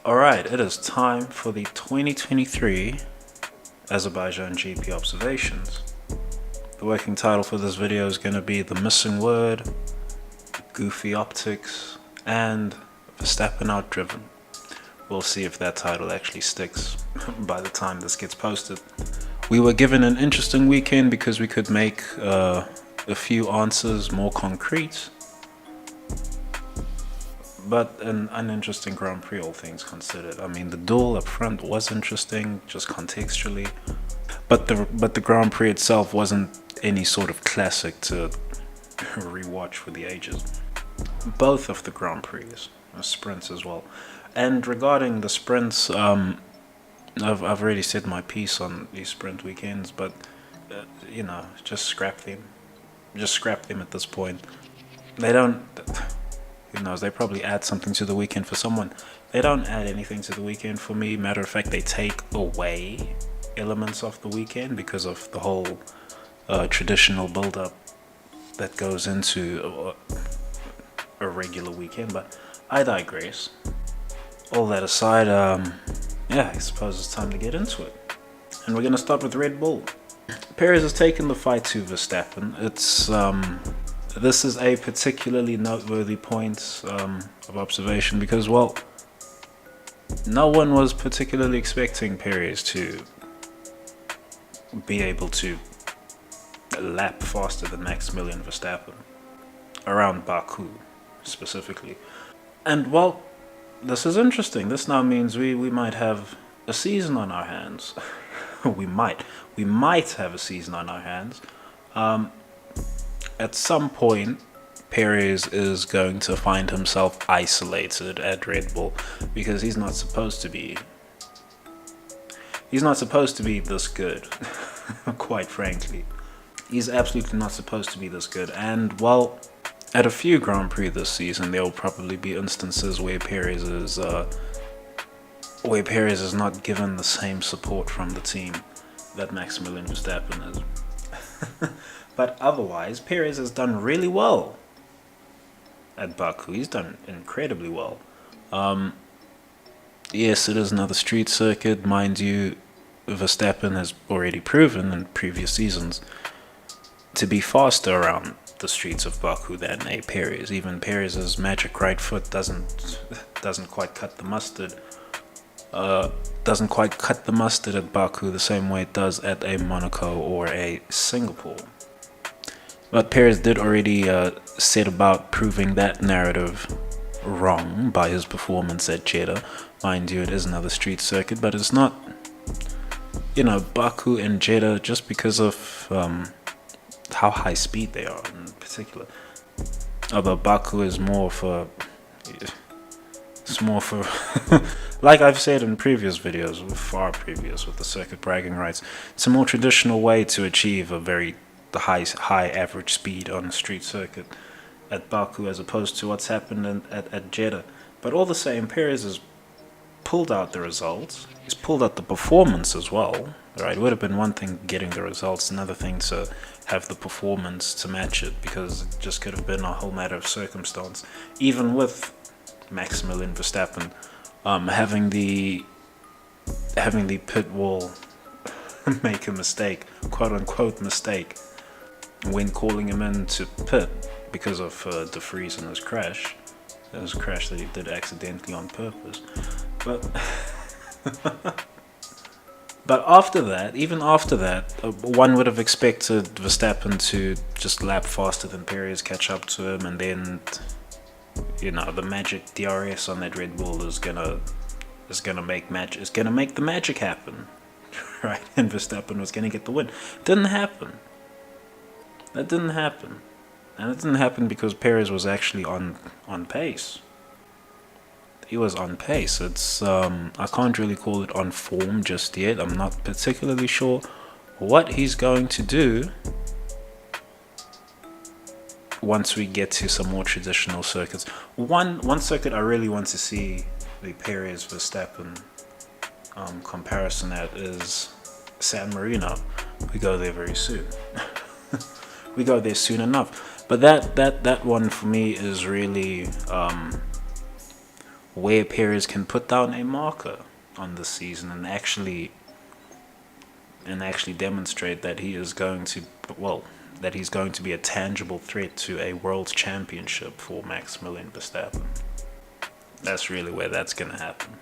Alright, it is time for the 2023 Azerbaijan GP observations. The working title for this video is going to be The Missing Word, Goofy Optics, and Verstappen Outdriven. We'll see if that title actually sticks by the time this gets posted. We were given an interesting weekend because we could make a few answers more concrete, but an uninteresting Grand Prix, all things considered. I mean, the duel up front was interesting, just contextually, but the Grand Prix itself wasn't any sort of classic to rewatch for the ages. Both of the Grand Prix, sprints as well. And regarding the sprints, I've already said my piece on these sprint weekends, but you know, just scrap them. Just scrap them at this point. They don't. Who knows? They probably add something to the weekend for someone. They don't add anything to the weekend for me. Matter of fact, they take away elements of the weekend because of the whole traditional build-up that goes into a regular weekend. But I digress. All that aside, yeah, I suppose it's time to get into it. And we're going to start with Red Bull. Perez has taken the fight to Verstappen. This is a particularly noteworthy point of observation because, well, no one was particularly expecting Perez to be able to lap faster than Maximilian Verstappen around Baku specifically. And, well, this is interesting. This now means we might have a season on our hands. we might have a season on our hands. At some point, Perez is going to find himself isolated at Red Bull because he's not supposed to be. He's not supposed to be this good, quite frankly. He's absolutely not supposed to be this good. And, well, at a few Grand Prix this season, there will probably be instances where Perez is not given the same support from the team that Maximilian Verstappen is. But otherwise, Perez has done really well at Baku. He's done incredibly well. Yes, it is another street circuit. Mind you, Verstappen has already proven in previous seasons to be faster around the streets of Baku than a Perez. Even Perez's magic right foot doesn't quite cut the mustard. Doesn't quite cut the mustard at Baku the same way it does at a Monaco or a Singapore. But Perez did already set about proving that narrative wrong by his performance at Jeddah. Mind you, it is another street circuit, but it's not, you know, Baku and Jeddah just because of how high speed they are in particular. Although Baku is more for, like I've said in previous videos, far previous with the circuit bragging rights, it's a more traditional way to achieve the high average speed on a street circuit at Baku as opposed to what's happened at Jeddah. But all the same, Perez has pulled out the results. He's pulled out the performance as well. Right? It would have been one thing getting the results, another thing to have the performance to match it, because it just could have been a whole matter of circumstance. Even with Maximilian Verstappen having the pit wall make a mistake, quote unquote mistake, when calling him in to pit because of De Vries and his crash. It was a crash that he did accidentally on purpose. But after that, even after that, one would have expected Verstappen to just lap faster than Perez, catch up to him, and then, you know, the magic DRS on that Red Bull is gonna make the magic happen, right? And Verstappen was gonna get the win. Didn't happen. That didn't happen. And it didn't happen because Perez was actually on pace. He was on pace. It's I can't really call it on form just yet. I'm not particularly sure what he's going to do once we get to some more traditional circuits. One circuit I really want to see the Perez Verstappen comparison at is San Marino. We go there very soon. We go there soon enough. But that one for me is really where Perez can put down a marker on this season and actually demonstrate that he is going to, that he's going to be a tangible threat to a world championship for Maximilian Verstappen. That's really where that's going to happen.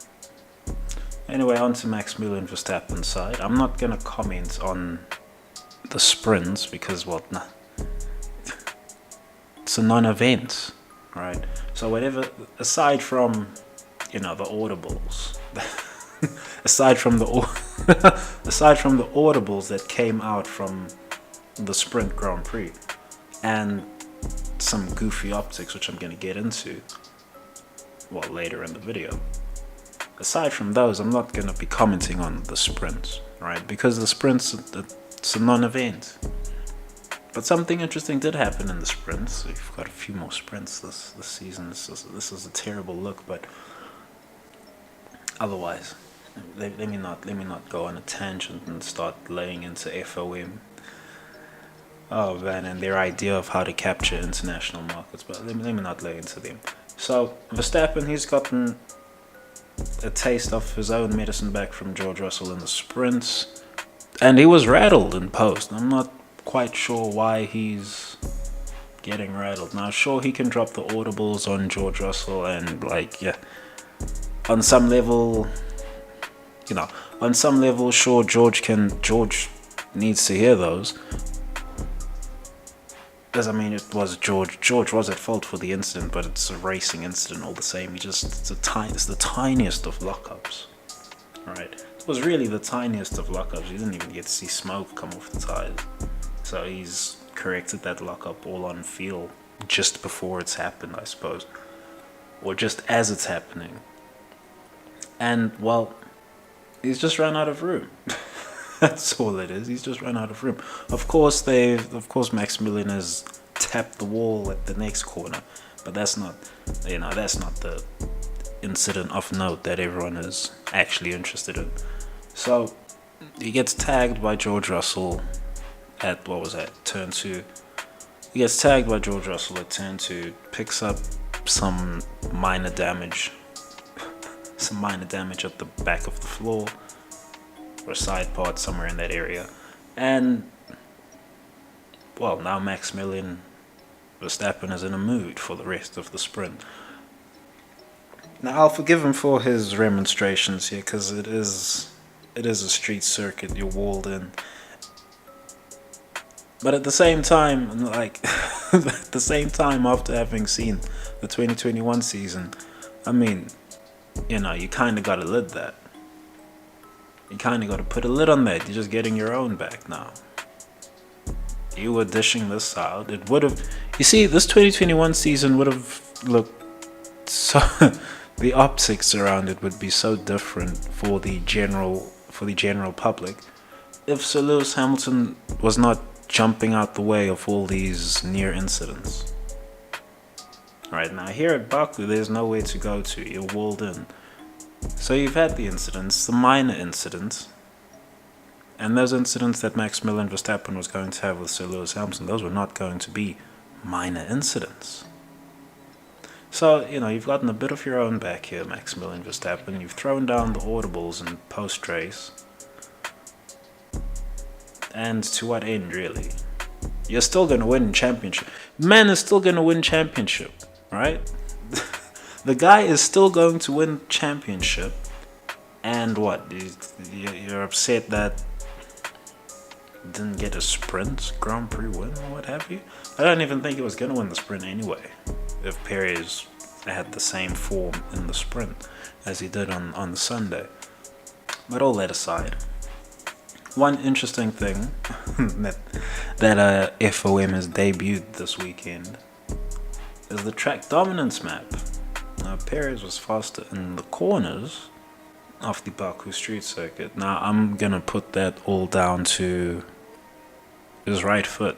Anyway, on to Maximilian Verstappen's side. I'm not going to comment on the sprints because, it's a non-event, right? So whatever, aside from, the audibles, aside from the audibles that came out from the sprint Grand Prix and some goofy optics, which I'm going to get into later in the video. Aside from those, I'm not going to be commenting on the sprints, right? Because the sprints, it's a non-event. But something interesting did happen in the sprints. We've got a few more sprints this season. This is a terrible look, but otherwise, let me not go on a tangent and start laying into FOM. Oh man, and their idea of how to capture international markets. But let me not lay into them. So Verstappen, he's gotten a taste of his own medicine back from George Russell in the sprints, and he was rattled in post. I'm not quite sure why he's getting rattled. Now, sure, he can drop the audibles on George Russell, and on some level, sure, George needs to hear those. Because it was George was at fault for the incident, but it's a racing incident all the same. It's the tiniest of lockups, right? It was really the tiniest of lockups. You didn't even get to see smoke come off the tires. So he's corrected that lockup all on feel just before it's happened, I suppose, or just as it's happening. And he's just run out of room. That's all it is. He's just run out of room. Of course, Maximilian has tapped the wall at the next corner, but that's not the incident of note that everyone is actually interested in. So he gets tagged by George Russell at turn 2. He gets tagged by George Russell at turn 2, picks up some minor damage at the back of the floor, or side part somewhere in that area, and now Maximilian Verstappen is in a mood for the rest of the sprint. Now I'll forgive him for his remonstrations here, because it is a street circuit, you're walled in, but at the same time, after having seen the 2021 season, you kind of got to lid that. You kind of got to put a lid on that. You're just getting your own back now. You were dishing this out. It would have... You see, this 2021 season would have looked so... the optics around it would be so different for the general public if Sir Lewis Hamilton was not jumping out the way of all these near incidents. Right now, here at Baku, there's nowhere to go to. You're walled in. So you've had the incidents, the minor incidents, and those incidents that Maximilian Verstappen was going to have with Sir Lewis Hamilton, those were not going to be minor incidents. So, you've gotten a bit of your own back here, Maximilian Verstappen. You've thrown down the audibles in post-race. And to what end, really? You're still going to win championship. Man is still going to win championship, right? The guy is still going to win championship, and what? You're upset that he didn't get a sprint Grand Prix win or what have you? I don't even think he was going to win the sprint anyway, if Perez had the same form in the sprint as he did on the Sunday. But all that aside, one interesting thing that FOM has debuted this weekend is the track dominance map. Now, Perez was faster in the corners of the Baku street circuit. Now, I'm going to put that all down to his right foot.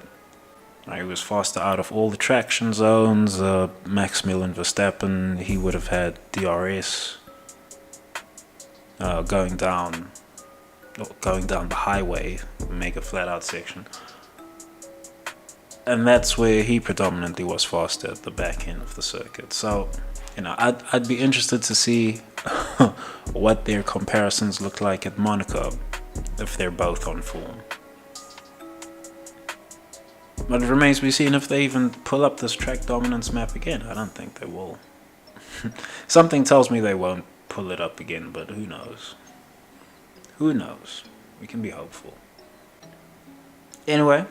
He was faster out of all the traction zones. Maximilian Verstappen, he would have had DRS going down the highway, mega flat out section. And that's where he predominantly was faster at the back end of the circuit. So I'd be interested to see what their comparisons look like at Monaco if they're both on form. But it remains to be seen if they even pull up this track dominance map again. I don't think they will. Something tells me they won't pull it up again, but who knows? Who knows? We can be hopeful. Anyway,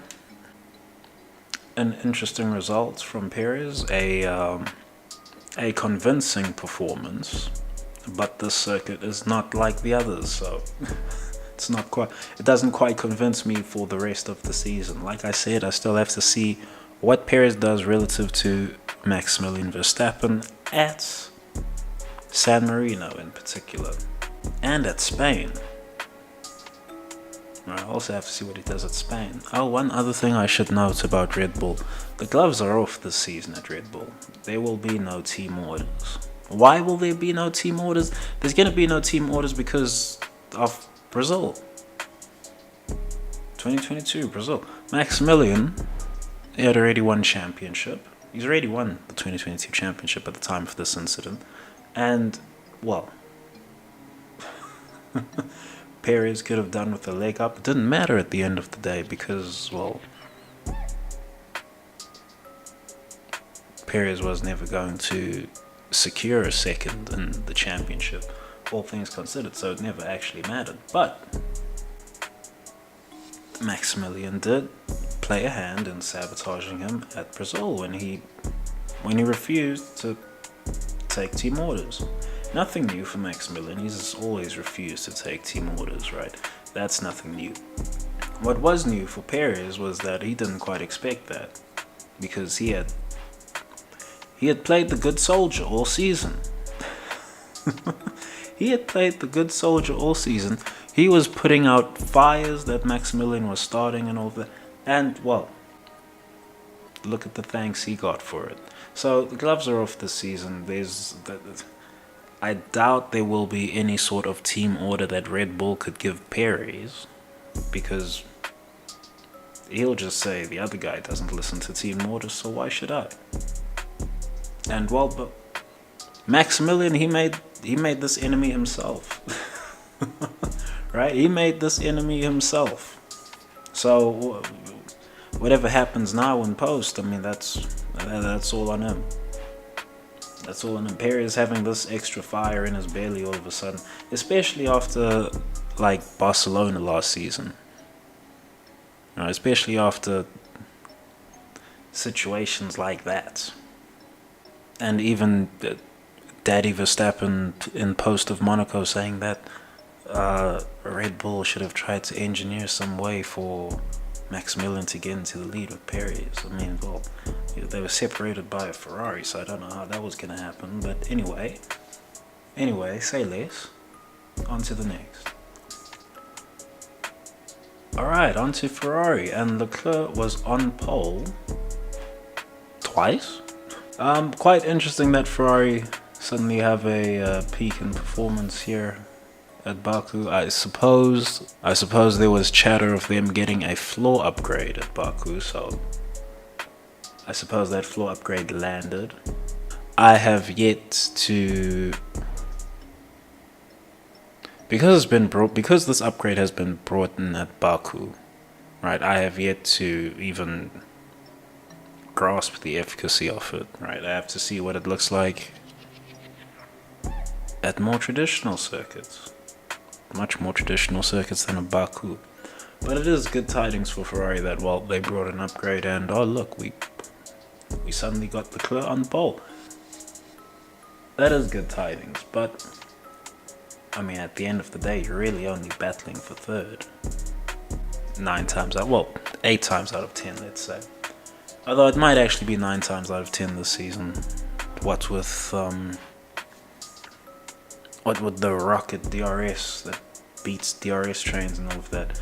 an interesting result from Perez. A convincing performance, but this circuit is not like the others, so it doesn't quite convince me for the rest of the season. Like I said, I still have to see what Perez does relative to Maximilian Verstappen at San Marino in particular, and at Spain. I also have to see what he does at Spain. Oh, one other thing I should note about Red Bull. The gloves are off this season at Red Bull. There will be no team orders. Why will there be no team orders? There's going to be no team orders because of Brazil. 2022, Brazil. Maximilian, he had already won championship. He's already won the 2022 championship at the time of this incident. And, well... Perez could have done with a leg up. It didn't matter at the end of the day because, well, Perez was never going to secure a second in the championship, all things considered, so it never actually mattered. But Maximilian did play a hand in sabotaging him at Brazil when he refused to take team orders. Nothing new for Maximilian. He's always refused to take team orders, right? That's nothing new. What was new for Perez was that he didn't quite expect that, because he had played the good soldier all season. He had played the good soldier all season. He was putting out fires that Maximilian was starting and all that. And, well, look at the thanks he got for it. So the gloves are off this season. I doubt there will be any sort of team order that Red Bull could give Perez, because he'll just say the other guy doesn't listen to team orders, so why should I? And, well, but Maximilian, he made this enemy himself. Right? He made this enemy himself. So whatever happens now in post, I mean, that's all on him. That's all on him. Perez having this extra fire in his belly all of a sudden, especially after like Barcelona last season. Especially after situations like that. And even Daddy Verstappen in post of Monaco saying that Red Bull should have tried to engineer some way for Maximilian to get into the lead with Perez. I mean, well, they were separated by a Ferrari, so I don't know how that was going to happen. But anyway, say less. On to the next. Alright, on to Ferrari. And Leclerc was on pole twice. Quite interesting that Ferrari suddenly have a peak in performance here at Baku. I suppose there was chatter of them getting a floor upgrade at Baku, so I suppose that floor upgrade landed. I have yet to, because this upgrade has been brought in at Baku, right? I have yet to even grasp the efficacy of it, right? I have to see what it looks like at more traditional circuits. Much more traditional circuits than a Baku. But it is good tidings for Ferrari that, well, they brought an upgrade and, oh look, we suddenly got Leclerc on pole. That is good tidings, but I mean, at the end of the day, you're really only battling for third. 8 times out of 10, let's say. Although it might actually be 9 times out of 10 this season. What with the rocket DRS that beats DRS trains and all of that.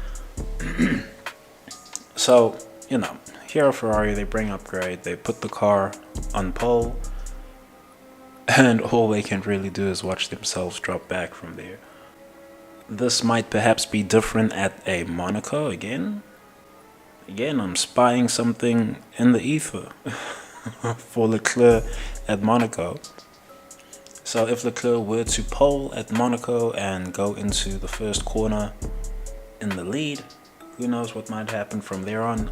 So, here are Ferrari, they bring upgrade, they put the car on pole, and all they can really do is watch themselves drop back from there. This might perhaps be different at a Monaco again. Again, I'm spying something in the ether for Leclerc at Monaco. So if Leclerc were to pole at Monaco and go into the first corner in the lead, who knows what might happen from there on.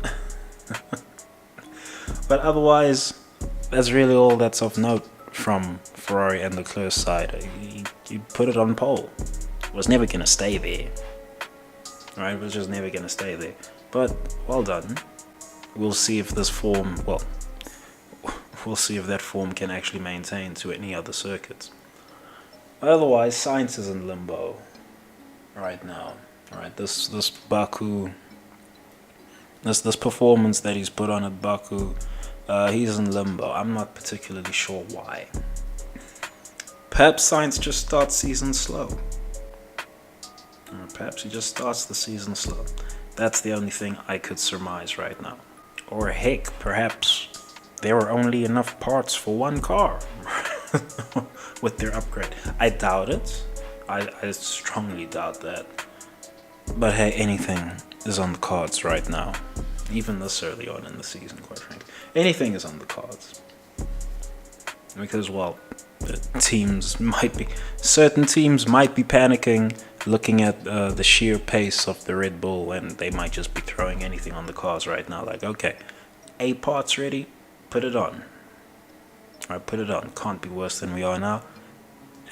But otherwise, that's really all that's of note from Ferrari and Leclerc's side. You put it on pole. It was never going to stay there. Right? It was just never going to stay there. But well done. We'll see if this form, we'll see if that form can actually maintain to any other circuits. Otherwise, Sainz is in limbo right now. Right? This Baku, this performance that he's put on at Baku, he's in limbo. I'm not particularly sure why. Perhaps Sainz just starts season slow. Or perhaps he just starts the season slow. That's the only thing I could surmise right now. Or heck, perhaps there were only enough parts for one car with their upgrade. I doubt it. I strongly doubt that. But hey, anything is on the cards right now. Even this early on in the season, quite frankly. Anything is on the cards. Because, well, certain teams might be panicking, looking at the sheer pace of the Red Bull, and they might just be throwing anything on the cars right now. Like, okay, 8 parts ready, put it on. Alright, put it on. Can't be worse than we are now.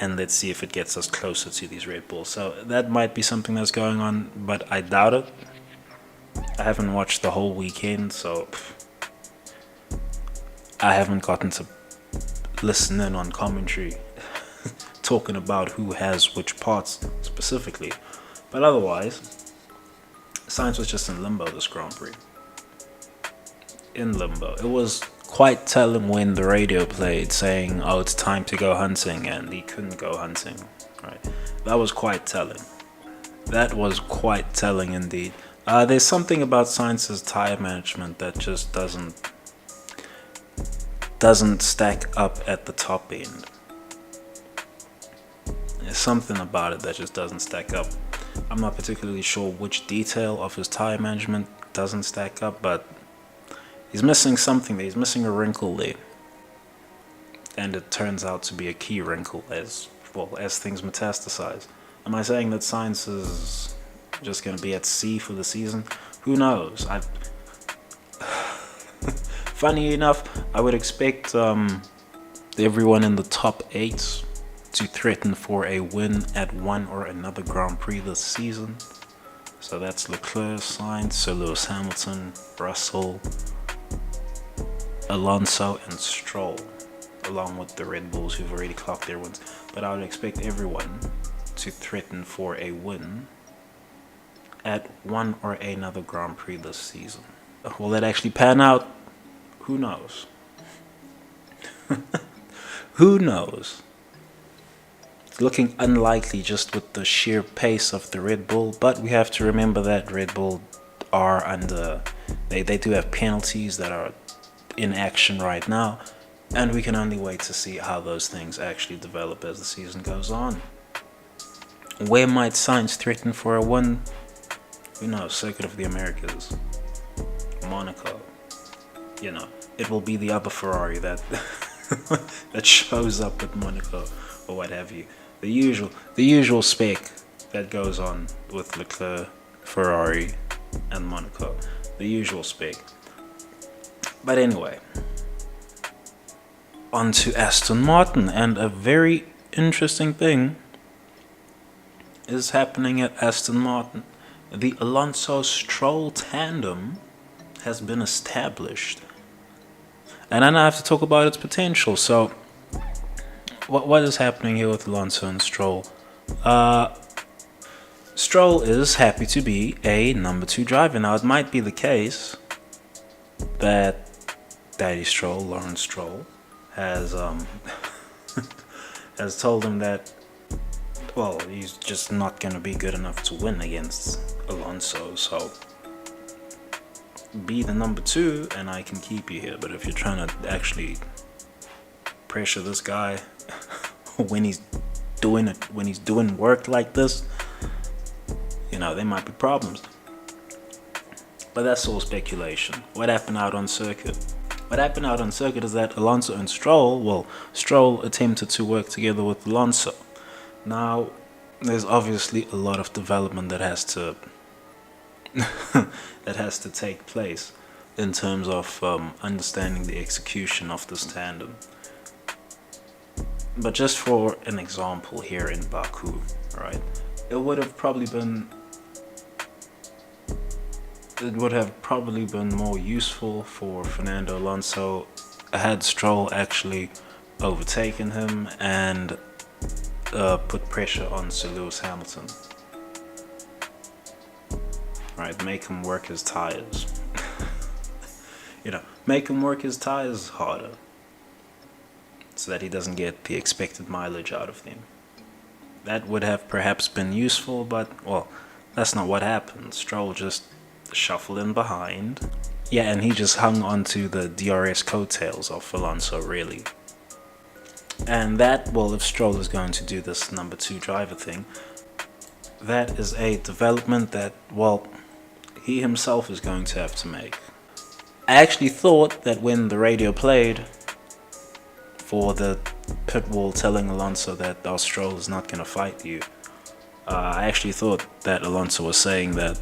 And let's see if it gets us closer to these Red Bulls. So that might be something that's going on, but I doubt it. I haven't watched the whole weekend, so I haven't gotten to listen in on commentary talking about who has which parts specifically. But otherwise, Sainz was just in limbo this Grand Prix. In limbo. It was quite telling when the radio played saying, oh, it's time to go hunting, and he couldn't go hunting. Right? That was quite telling. That was quite telling indeed. There's something about Sainz's tire management that just doesn't stack up at the top end. There's something about it that just doesn't stack up. I'm not particularly sure which detail of his tire management doesn't stack up, but he's missing something there. He's missing a wrinkle there. And it turns out to be a key wrinkle as things metastasize. Am I saying that Sainz is just going to be at sea for the season? Who knows? Funny enough, I would expect everyone in the top 8 to threaten for a win at one or another Grand Prix this season. So that's Leclerc, Sainz, Sir Lewis Hamilton, Russel, Alonso, and Stroll, along with the Red Bulls who've already clocked their wins. But I would expect everyone to threaten for a win at one or another Grand Prix this season. Will that actually pan out? Who knows? Who knows? It's looking unlikely just with the sheer pace of the Red Bull, but we have to remember that Red Bull are under, they do have penalties that are in action right now, and we can only wait to see how those things actually develop as the season goes on. Where might Sainz threaten for a win? Who knows? Circuit of the Americas, Monaco. You know, it will be the other Ferrari that that shows up at Monaco or what have you. The usual spec that goes on with Leclerc, Ferrari, and Monaco. The usual spec. But anyway, on to Aston Martin, and a very interesting thing is happening at Aston Martin. The Alonso-Stroll tandem has been established, and then I have to talk about its potential. So what is happening here with Alonso and Stroll? Stroll is happy to be a number 2 driver. Now, it might be the case that Daddy Stroll, Lawrence Stroll, has has told him that, well, he's just not going to be good enough to win against Alonso, so be the number 2 and I can keep you here. But if you're trying to actually pressure this guy when he's doing work like this, you know, there might be problems. But that's all speculation. What happened out on circuit? What happened out on circuit is that Alonso and Stroll attempted to work together with Alonso. Now, there's obviously a lot of development that has to that has to take place in terms of understanding the execution of this tandem. But just for an example here in Baku, right? It would have probably been more useful for Fernando Alonso had Stroll actually overtaken him and put pressure on Sir Lewis Hamilton. Right, make him work his tires. Make him work his tires harder so that he doesn't get the expected mileage out of them. That would have perhaps been useful, but, well, that's not what happened. Stroll just shuffled in behind. Yeah, and he just hung onto the DRS coattails of Alonso, really. And that, well, if Stroll is going to do this number 2 driver thing, that is a development that, well, he himself is going to have to make. I actually thought that when the radio played for the pit wall telling Alonso that Stroll is not going to fight you, I actually thought that Alonso was saying that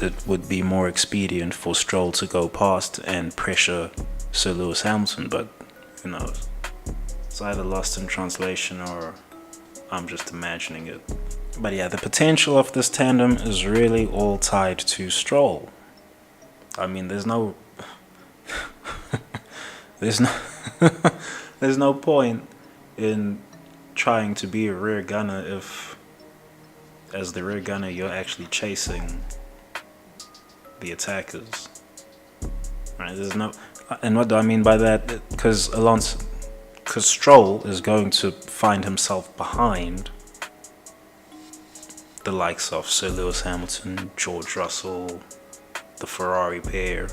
it would be more expedient for Stroll to go past and pressure Sir Lewis Hamilton, but who knows? It's either lost in translation or I'm just imagining it. But yeah, the potential of this tandem is really all tied to Stroll. I mean, there's no there's no point in trying to be a rear gunner if, as the rear gunner, you're actually chasing the attackers. Right? There's no, and what do I mean by that? Because Stroll is going to find himself behind the likes of Sir Lewis Hamilton, George Russell, the Ferrari pair,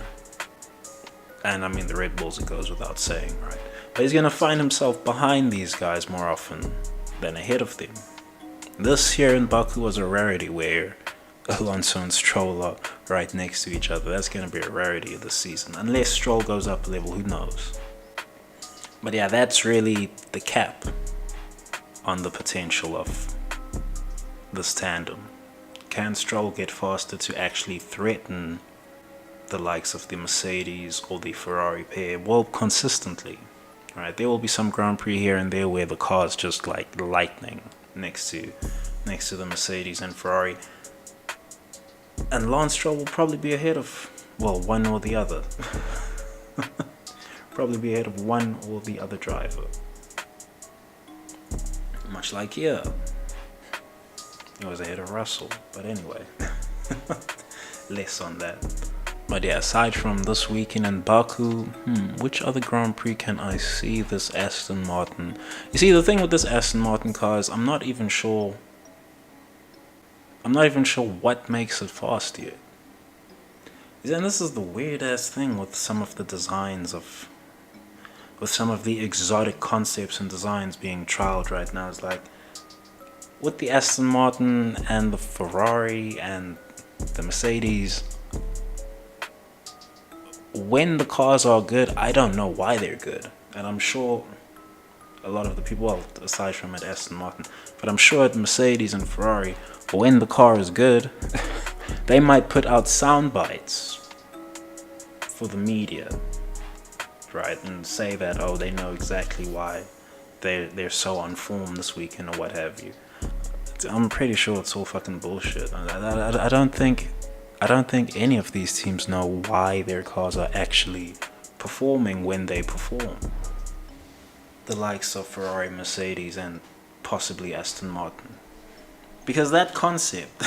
and I mean the Red Bulls, it goes without saying, right? But he's going to find himself behind these guys more often than ahead of them. This here in Baku was a rarity where Alonso and Stroll are right next to each other. That's going to be a rarity of this season, unless Stroll goes up a level, who knows? But yeah, that's really the cap on the potential of this tandem. Can Stroll get faster to actually threaten the likes of the Mercedes or the Ferrari pair? Well, consistently, right? There will be some Grand Prix here and there where the car's just like lightning next to the Mercedes and Ferrari, and Lance Stroll will probably be ahead of, well, one or the other. Probably be ahead of one or the other driver. Much like here, he was ahead of Russell, but anyway, less on that. But yeah, aside from this weekend in Baku, which other Grand Prix can I see this Aston Martin? You see, the thing with this Aston Martin car is I'm not even sure what makes it fast yet. And this is the weird ass thing with some of the designs with some of the exotic concepts and designs being trialed right now. It's like with the Aston Martin and the Ferrari and the Mercedes, when the cars are good, I don't know why they're good. And I'm sure a lot of the people, well, aside from at Aston Martin, but I'm sure at Mercedes and Ferrari, when the car is good, they might put out sound bites for the media, right, and say that, oh, they know exactly why they're so on form this weekend or what have you. I'm pretty sure it's all fucking bullshit. I don't think any of these teams know why their cars are actually performing when they perform. The likes of Ferrari, Mercedes, and possibly Aston Martin. Because that concept,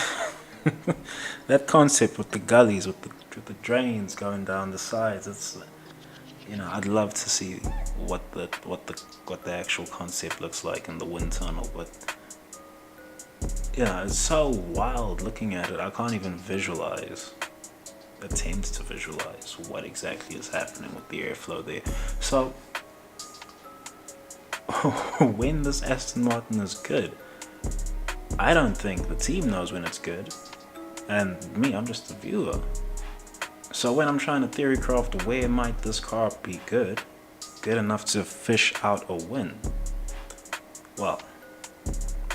with the gullies, with the drains going down the sides, it's, I'd love to see what the actual concept looks like in the wind tunnel, but it's so wild looking at it. I can't even attempt to visualize what exactly is happening with the airflow there. So when this Aston Martin is good, I don't think the team knows when it's good, and me, I'm just a viewer. So when I'm trying to theory craft where might this car be good enough to fish out a win, well,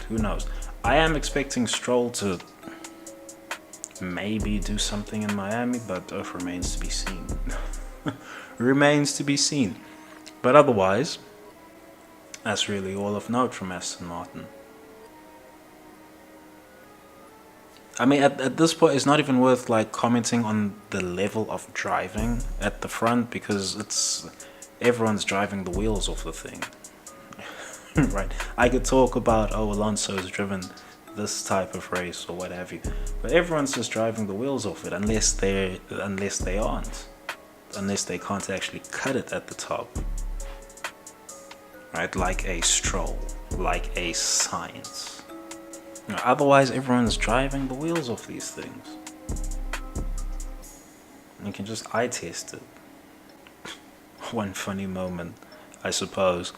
who knows. I am expecting Stroll to maybe do something in Miami, but remains to be seen. Remains to be seen. But otherwise, that's really all of note from Aston Martin. I mean, at this point, it's not even worth like commenting on the level of driving at the front, because everyone's driving the wheels off the thing. Right? I could talk about, oh, Alonso's driven this type of race or what have you, but everyone's just driving the wheels off it, unless they aren't, unless they can't actually cut it at the top. Right? Like a Stroll, like a Sainz. Otherwise, everyone's driving the wheels off these things. You can just eye test it. One funny moment, I suppose,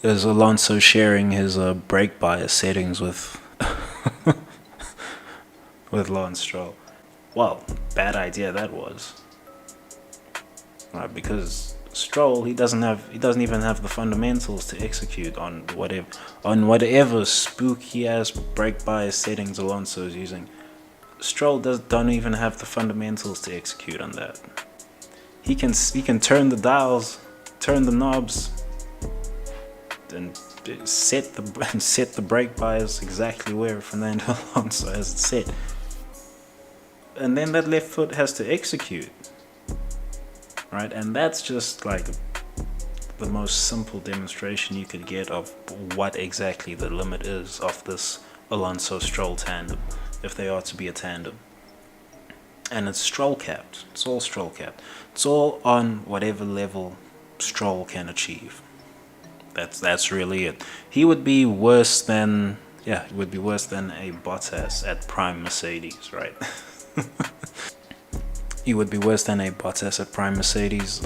is Alonso sharing his brake bias settings with with Lance Stroll. Well, bad idea that was. Right, because Stroll, he doesn't even have the fundamentals to execute on whatever spooky ass brake bias settings Alonso is using. Stroll don't even have the fundamentals to execute on that. He can turn the dials, turn the knobs, and set the brake bias exactly where Fernando Alonso has it set. And then that left foot has to execute. Right, and that's just like the most simple demonstration you could get of what exactly the limit is of this Alonso-Stroll tandem, if they are to be a tandem. And it's Stroll capped. It's all Stroll capped. It's all on whatever level Stroll can achieve. That's really it. He would be worse than a Bottas at prime Mercedes, right? He would be worse than a Bottas at prime Mercedes.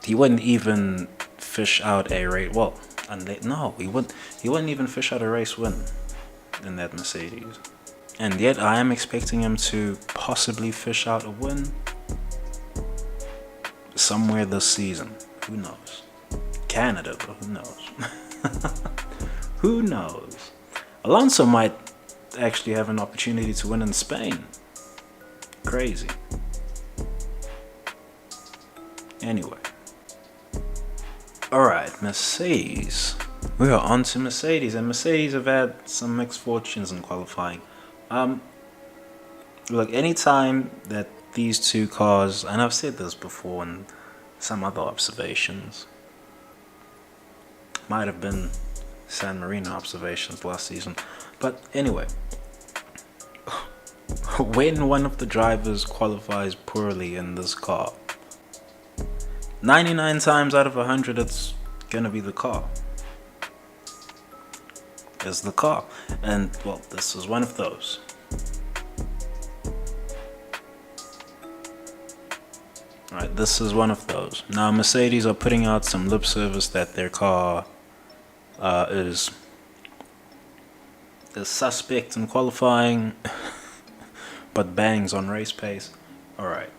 He wouldn't even fish out a race. Well, he wouldn't even fish out a race win in that Mercedes. And yet, I am expecting him to possibly fish out a win somewhere this season. Who knows? Canada, but who knows? Who knows? Alonso might actually have an opportunity to win in Spain. Crazy. Anyway. Alright, Mercedes. We are on to Mercedes, and Mercedes have had some mixed fortunes in qualifying. Look, anytime that these two cars, and I've said this before in some other observations, might have been San Marino observations last season, but anyway, when one of the drivers qualifies poorly in this car, 99 times out of 100 it's gonna be the car. It's the car. And well, this is one of those. Right, this is one of those. Now Mercedes are putting out some lip service that their car is suspect in qualifying but bangs on race pace. Alright.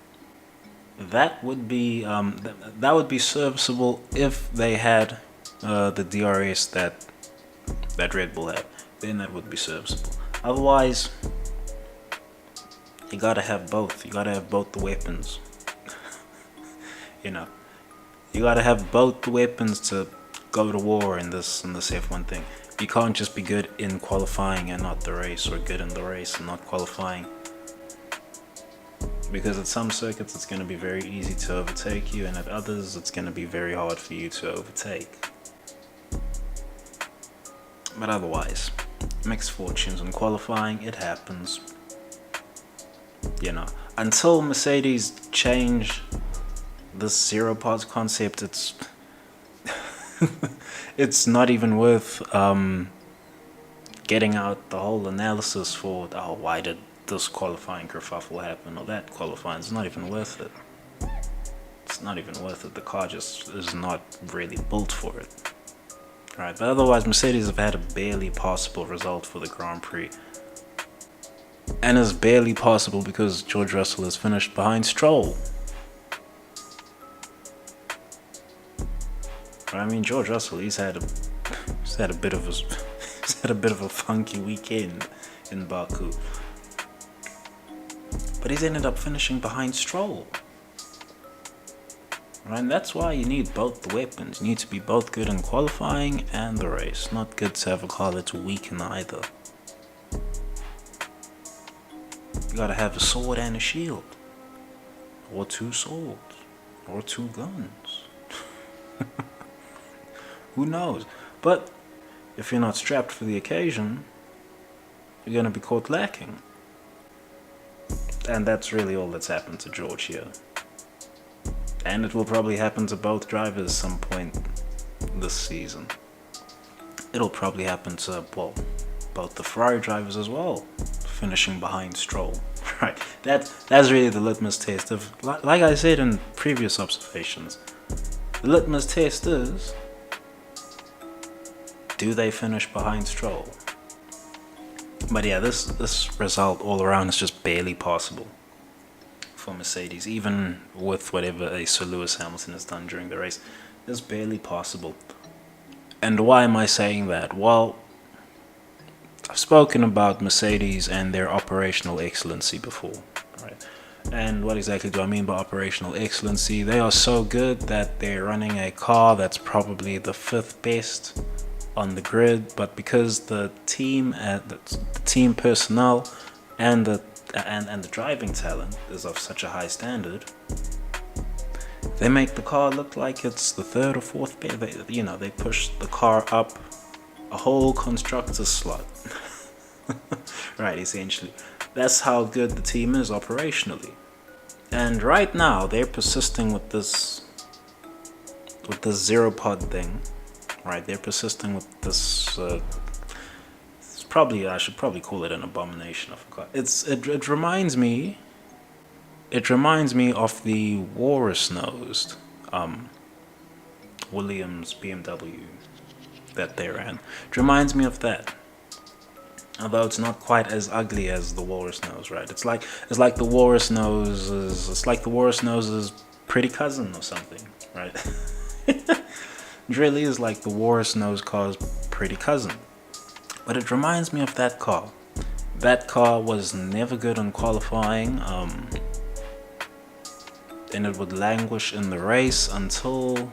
That would be serviceable if they had the DRS that Red Bull had. Then that would be serviceable. Otherwise, you gotta have both. You gotta have both the weapons. You know, you gotta have both the weapons to go to war in this F1 thing. You can't just be good in qualifying and not the race, or good in the race and not qualifying. Because at some circuits it's going to be very easy to overtake you, and at others it's going to be very hard for you to overtake. But otherwise, mixed fortunes in qualifying, it happens. You know, until Mercedes change this zero pods concept, it's it's not even worth getting out the whole analysis for, oh, why did this qualifying kerfuffle happen or that qualifying. It's not even worth it. It's not even worth it. The car just is not really built for it. Right, but otherwise Mercedes have had a barely passable result for the Grand Prix. And it's barely possible because George Russell is finished behind Stroll. I mean, George Russell, he's had a bit of a funky weekend in Baku, but he's ended up finishing behind Stroll. Right, and that's why you need both the weapons. You need to be both good in qualifying and the race. Not good to have a car that's weak in either. You gotta have a sword and a shield, or two swords, or two guns. Who knows? But if you're not strapped for the occasion, you're gonna be caught lacking. And that's really all that's happened to George here. And it will probably happen to both drivers some point this season. It'll probably happen to, well, both the Ferrari drivers as well, finishing behind Stroll. Right, that's really the litmus test of, like I said in previous observations, the litmus test is, do they finish behind Stroll? But yeah, this result all around is just barely possible for Mercedes, even with whatever a Sir Lewis Hamilton has done during the race. It's barely possible. And why am I saying that? Well, I've spoken about Mercedes and their operational excellency before, right? And what exactly do I mean by operational excellency? They are so good that they're running a car that's probably the 5th best on the grid, but because the team personnel and the driving talent is of such a high standard, they make the car look like it's the 3rd or 4th best. They push the car up a whole constructor's slot. Right, essentially. That's how good the team is operationally. And right now, they're persisting with this zero pod thing. Right, they're persisting with this. I should probably call it an abomination of a car. It reminds me. It reminds me of the walrus-nosed Williams BMW that they ran. It reminds me of that. Although it's not quite as ugly as the walrus nose, right? It's like the walrus nose's pretty cousin or something, right? It really is like the walrus nose car's pretty cousin. But it reminds me of that car. That car was never good in qualifying, and it would languish in the race until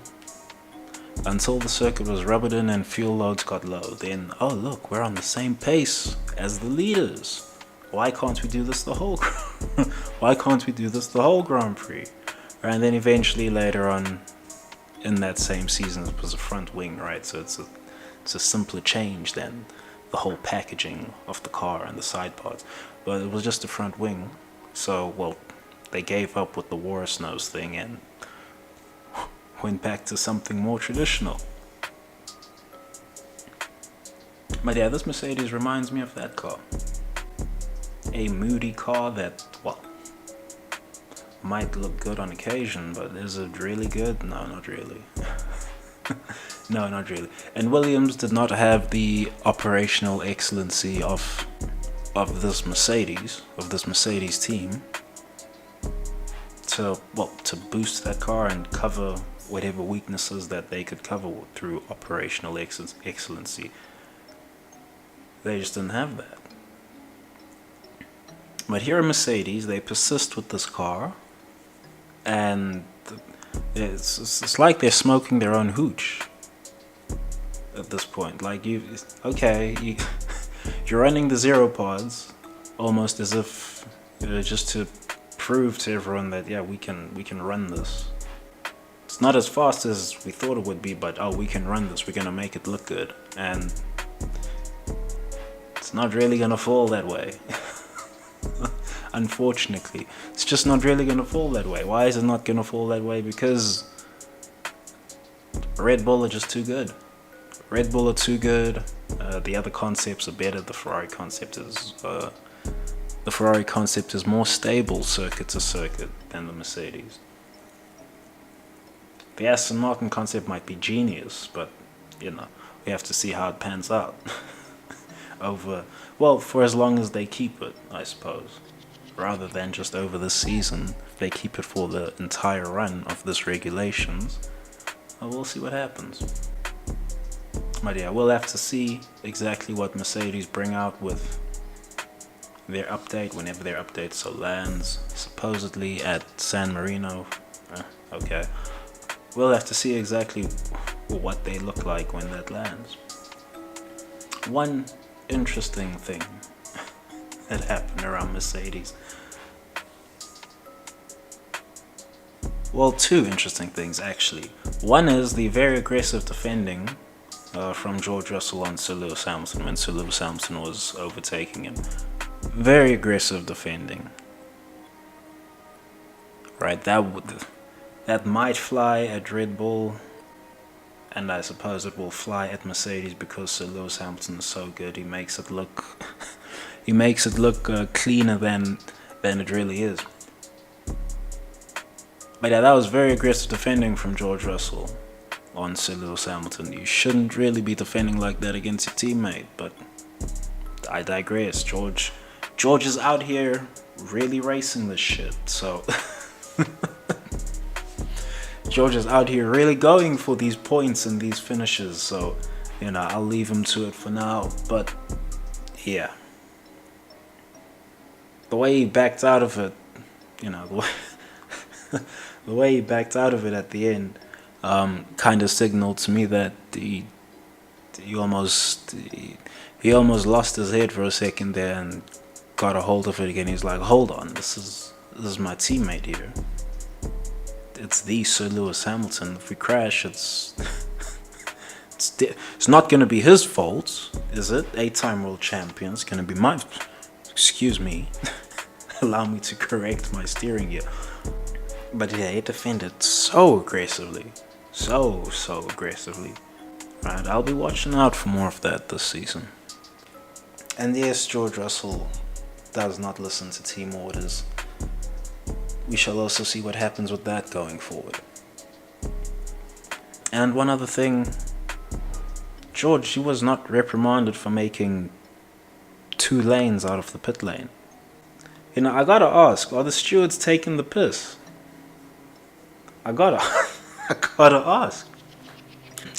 the circuit was rubbered in and fuel loads got low. Then, oh look, we're on the same pace as the leaders. Why can't we do this the whole Grand Prix? And then eventually later on in that same season it was a front wing, right? So it's a simpler change than the whole packaging of the car and the side parts. But it was just a front wing. So, well, they gave up with the walrus nose thing and went back to something more traditional. But yeah, this Mercedes reminds me of that car. A moody car that, well, might look good on occasion, but is it really good? No, not really. No, not really. And Williams did not have the operational excellency of this Mercedes team to boost that car and cover whatever weaknesses that they could cover through operational excellency. They just didn't have that. But here at Mercedes, they persist with this car, and it's like they're smoking their own hooch at this point. Like you're running the zero pods almost as if just to prove to everyone that we can run this. It's not as fast as we thought it would be, but we can run this. We're gonna make it look good, and it's not really gonna fall that way. Unfortunately, it's just not really gonna fall that way. Why is it not gonna fall that way? Because Red Bull are just too good. Red Bull are too good. The other concepts are better. The Ferrari concept is more stable circuit to circuit than the Mercedes. The Aston Martin concept might be genius, but we have to see how it pans out. over, well, for as long as they keep it, I suppose. Rather than just over the season, if they keep it for the entire run of this regulations, we'll see what happens. But yeah, we'll have to see exactly what Mercedes bring out with their update, whenever their update so lands, supposedly at San Marino. Okay, we'll have to see exactly what they look like when that lands. One interesting thing that happened around Mercedes, well, two interesting things actually. One is the very aggressive defending from George Russell on Sir Lewis Hamilton when Sir Lewis Hamilton was overtaking him. Very aggressive defending. Right, that might fly at Red Bull, and I suppose it will fly at Mercedes because Sir Lewis Hamilton is so good. He makes it look cleaner than it really is. But yeah, that was very aggressive defending from George Russell on Sir Lewis Hamilton. You shouldn't really be defending like that against your teammate, but I digress. George is out here really racing this shit, so George is out here really going for these points and these finishes, so I'll leave him to it for now. But yeah, the way he backed out of it, the way he backed out of it at the end kind of signaled to me that he almost lost his head for a second there and got a hold of it again. He's like, hold on, this is my teammate here. It's the Sir Lewis Hamilton. If we crash, it's not going to be his fault, is it? 8-time world champion. It's going to be my... Excuse me. Allow me to correct my steering here. But yeah, he defended so aggressively. So aggressively. Right, I'll be watching out for more of that this season. And yes, George Russell does not listen to team orders. We shall also see what happens with that going forward. And one other thing, George, he was not reprimanded for making 2 lanes out of the pit lane. I gotta ask, are the stewards taking the piss? I gotta ask.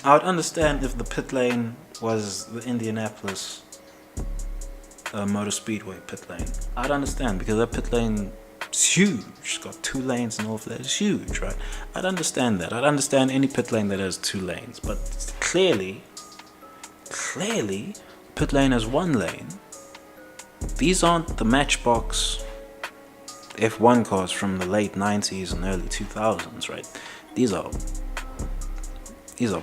I would understand if the pit lane was the Indianapolis Motor Speedway pit lane. I'd understand, because that pit lane is huge. It's got 2 lanes and all of that. It's huge, right? I'd understand that. I'd understand any pit lane that has 2 lanes. But clearly, pit lane has 1 lane. These aren't the Matchbox F1 cars from the late 90s and early 2000s, right? These are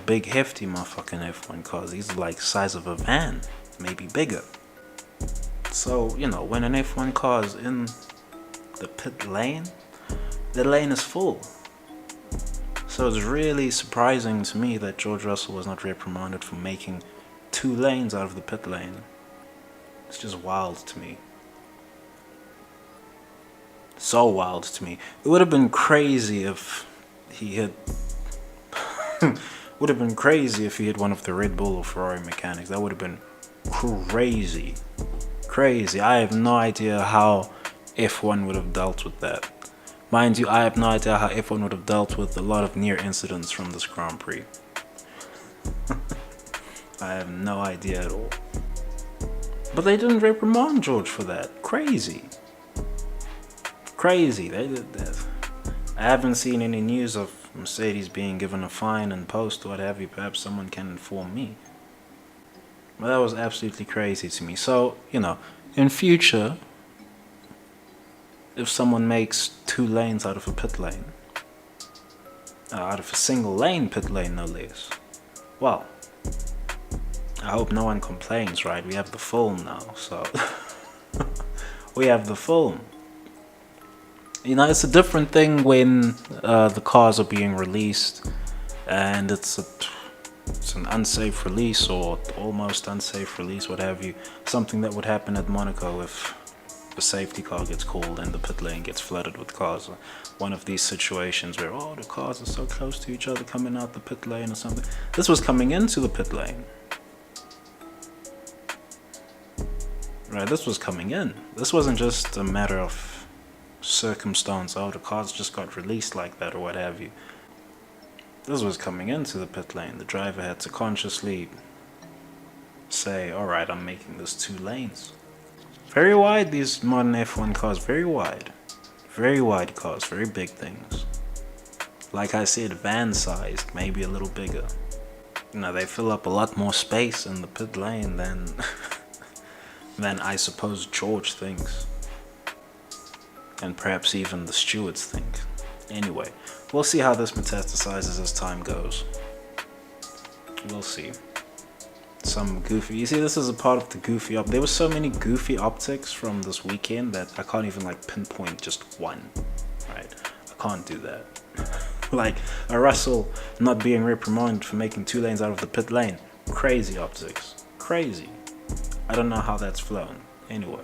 big, hefty motherfucking F1 cars. These are like size of a van, maybe bigger. So, when an F1 car is in the pit lane, the lane is full. So it's really surprising to me that George Russell was not reprimanded for making 2 lanes out of the pit lane. It's just wild to me. So wild to me. It would have been crazy if he had... would have been crazy if he had one of the Red Bull or Ferrari mechanics. That would have been crazy. I have no idea how F1 would have dealt with that. Mind you, I have no idea how F1 would have dealt with a lot of near incidents from this Grand Prix. I have no idea at all. But they didn't reprimand George for that. Crazy. They did that. I haven't seen any news of Mercedes being given a fine and post or what have you. Perhaps someone can inform me. But that was absolutely crazy to me. So, in future, if someone makes 2 lanes out of a pit lane, out of a single lane pit lane no less, well, I hope no one complains, right? We have the film now, so we have the film. It's a different thing when the cars are being released and it's an unsafe release or almost unsafe release, what have you. Something that would happen at Monaco if the safety car gets called and the pit lane gets flooded with cars. One of these situations where, the cars are so close to each other coming out the pit lane or something. This was coming into the pit lane. Right, this was coming in. This wasn't just a matter of circumstance. Oh, the cars just got released like that or what have you. This was coming into the pit lane. The driver had to consciously say, alright, I'm making this 2 lanes. Very wide, these modern F1 cars, very wide. Very wide cars, very big things. Like I said, van sized, maybe a little bigger. You know, they fill up a lot more space in the pit lane than than I suppose George thinks. And perhaps even the stewards think. Anyway, we'll see how this metastasizes as time goes. We'll see. Some goofy, you see, this is a part of the goofy there were so many goofy optics from this weekend that I can't even like pinpoint just one, right? I can't do that. Like a Russell not being reprimanded for making 2 lanes out of the pit lane. Crazy optics, crazy. I don't know how that's flown. Anyway,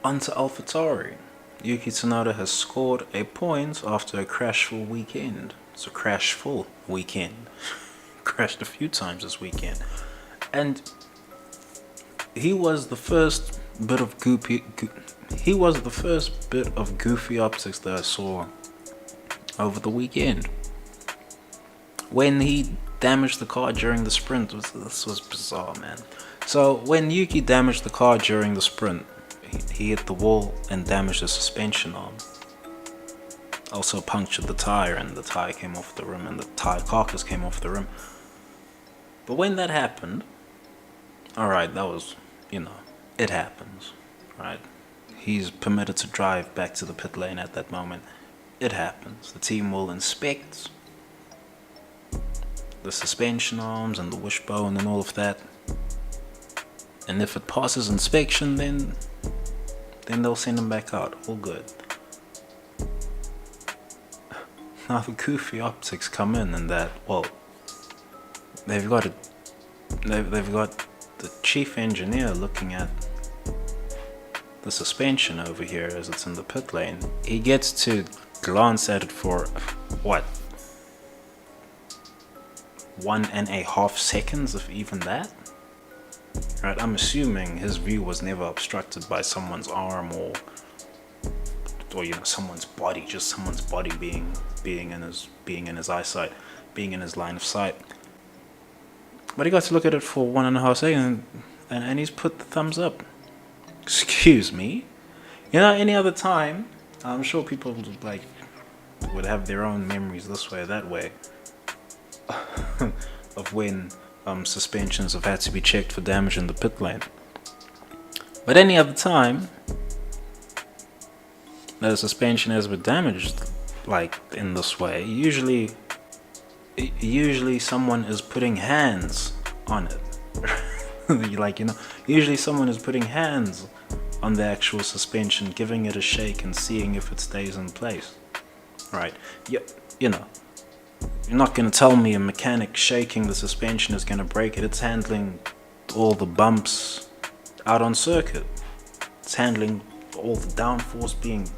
on to Alphatauri. Yuki Tsunoda has scored a point after a crashful weekend. It's a crashful weekend. Crashed a few times this weekend. And he was the first bit of goofy optics that I saw over the weekend. When he damaged the car during the sprint, this was bizarre, man. So when Yuki damaged the car during the sprint, he hit the wall and damaged the suspension arm. Also punctured the tire, and the tire came off the rim, and the tire carcass came off the rim. But when that happened, alright, that was, you know, it happens, right? He's permitted to drive back to the pit lane at that moment. It happens. The team will inspect the suspension arms and the wishbone and all of that. And if it passes inspection, then they'll send him back out. All good. Now the goofy optics come in that, well, they've got the chief engineer looking at the suspension over here as it's in the pit lane. He gets to glance at it for what, 1.5 seconds, if even that. Right, I'm assuming his view was never obstructed by someone's arm or you know, someone's body, just someone's body being in his eyesight, being in his line of sight. But he got to look at it for 1.5 seconds, and he's put the thumbs up. Excuse me. You know, any other time, I'm sure people would have their own memories this way or that way of when suspensions have had to be checked for damage in the pit lane. But any other time that a suspension has been damaged like in this way, usually someone is putting hands on it. Usually someone is putting hands on the actual suspension, giving it a shake and seeing if it stays in place. Right? You know, you're not going to tell me a mechanic shaking the suspension is going to break it. It's handling all the bumps out on circuit. It's handling all the downforce being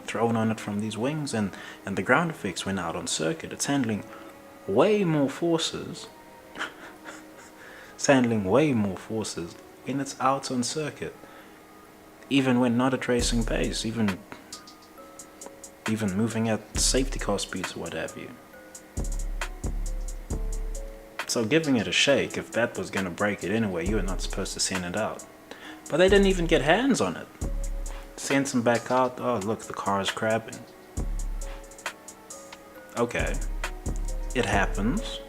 thrown on it from these wings and the ground effects when out on circuit. It's handling way more forces. It's handling way more forces when it's out on circuit. Even when not at racing pace, even moving at safety car speeds or what have you. So giving it a shake, if that was going to break it anyway, you were not supposed to send it out. But they didn't even get hands on it. Sent them back out. Oh, look, the car is crabbing. Okay. It happens.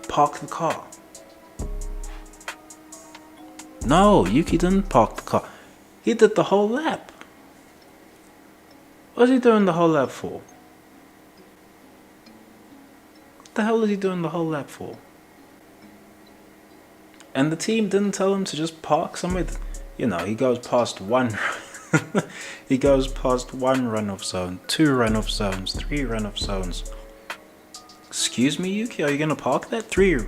Park the car. No, Yuki didn't park the car. He did the whole lap. What's he doing the whole lap for? What the hell is he doing the whole lap for? And the team didn't tell him to just park somewhere. You know, he goes past one. He goes past 1 run-off zone, 2 run-off zones, 3 run-off zones. Excuse me, Yuki, are you gonna park that? 3,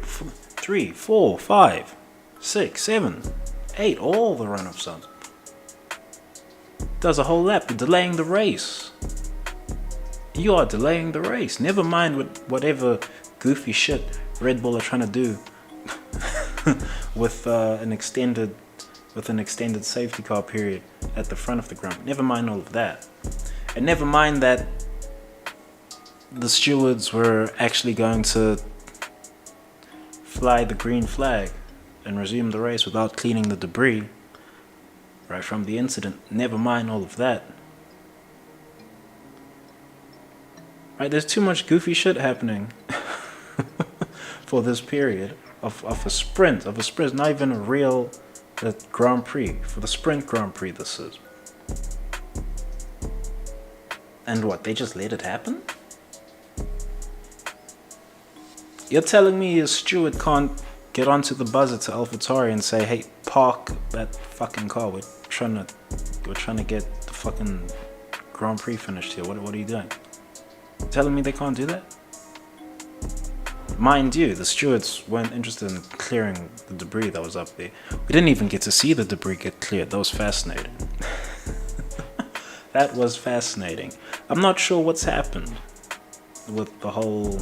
4, 5, 6, 7, 8, all the run-off zones. Does a whole lap. You're delaying the race. You are delaying the race. Never mind whatever goofy shit Red Bull are trying to do with an extended safety car period at the front of the Grand Prix. Never mind all of that, and never mind that the stewards were actually going to fly the green flag and resume the race without cleaning the debris right from the incident. Never mind all of that. Right, there's too much goofy shit happening for this period of a sprint, not even a real Grand Prix, for the sprint Grand Prix this is. And what, they just let it happen? You're telling me a steward can't get onto the buzzer to Alphatauri and say, hey, park that fucking car, we're trying to get the fucking Grand Prix finished here, what are you doing? You're telling me they can't do that? Mind you, the stewards weren't interested in clearing the debris that was up there. We didn't even get to see the debris get cleared. That was fascinating. That was fascinating. I'm not sure what's happened with the whole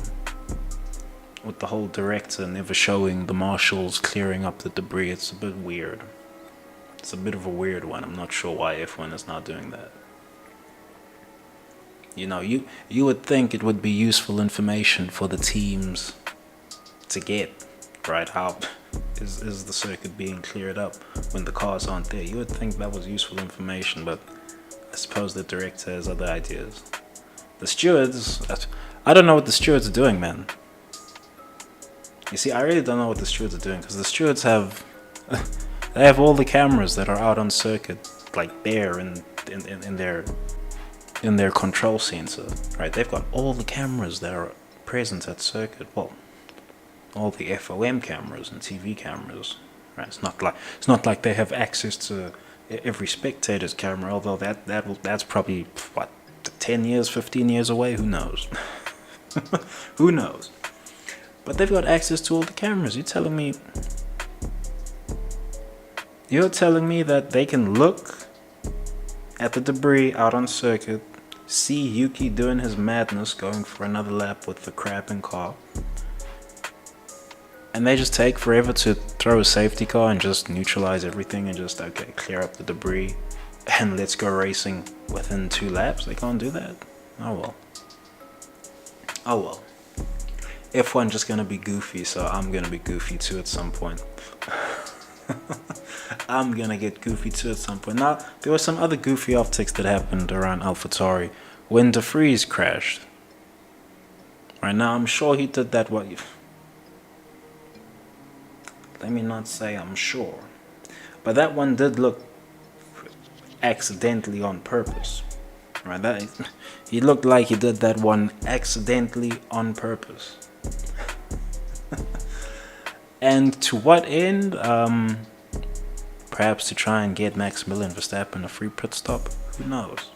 director never showing the marshals clearing up the debris. It's a bit weird. It's a bit of a weird one. I'm not sure why F1 is not doing that. You know, you would think it would be useful information for the teams to get, right? How is the circuit being cleared up when the cars aren't there? You would think that was useful information, but I suppose the director has other ideas. The stewards, I don't know what the stewards are doing, man. You see, I really don't know what the stewards are doing, because the stewards have they have all the cameras that are out on circuit, like there in their control center, right? They've got all the cameras that are present at circuit. Well, all the FOM cameras and TV cameras, right? It's not like they have access to every spectator's camera, although that's probably what, 10 years, 15 years away. Who knows? Who knows? But they've got access to all the cameras. You're telling me that they can look at the debris out on circuit, see Yuki doing his madness, going for another lap with the crapping car, and they just take forever to throw a safety car and just neutralize everything and just, okay, clear up the debris and let's go racing within 2 laps? They can't do that? Oh well. F1 just gonna be goofy, so I'm gonna be goofy too at some point. I'm gonna get goofy too at some point. Now, there were some other goofy optics that happened around Alphatauri when De Vries crashed. Right now, I'm sure he did that. Let me not say I'm sure, but that one did look accidentally on purpose. Right? He looked like he did that one accidentally on purpose. And to what end? Perhaps to try and get Maximilian Verstappen a free pit stop? Who knows?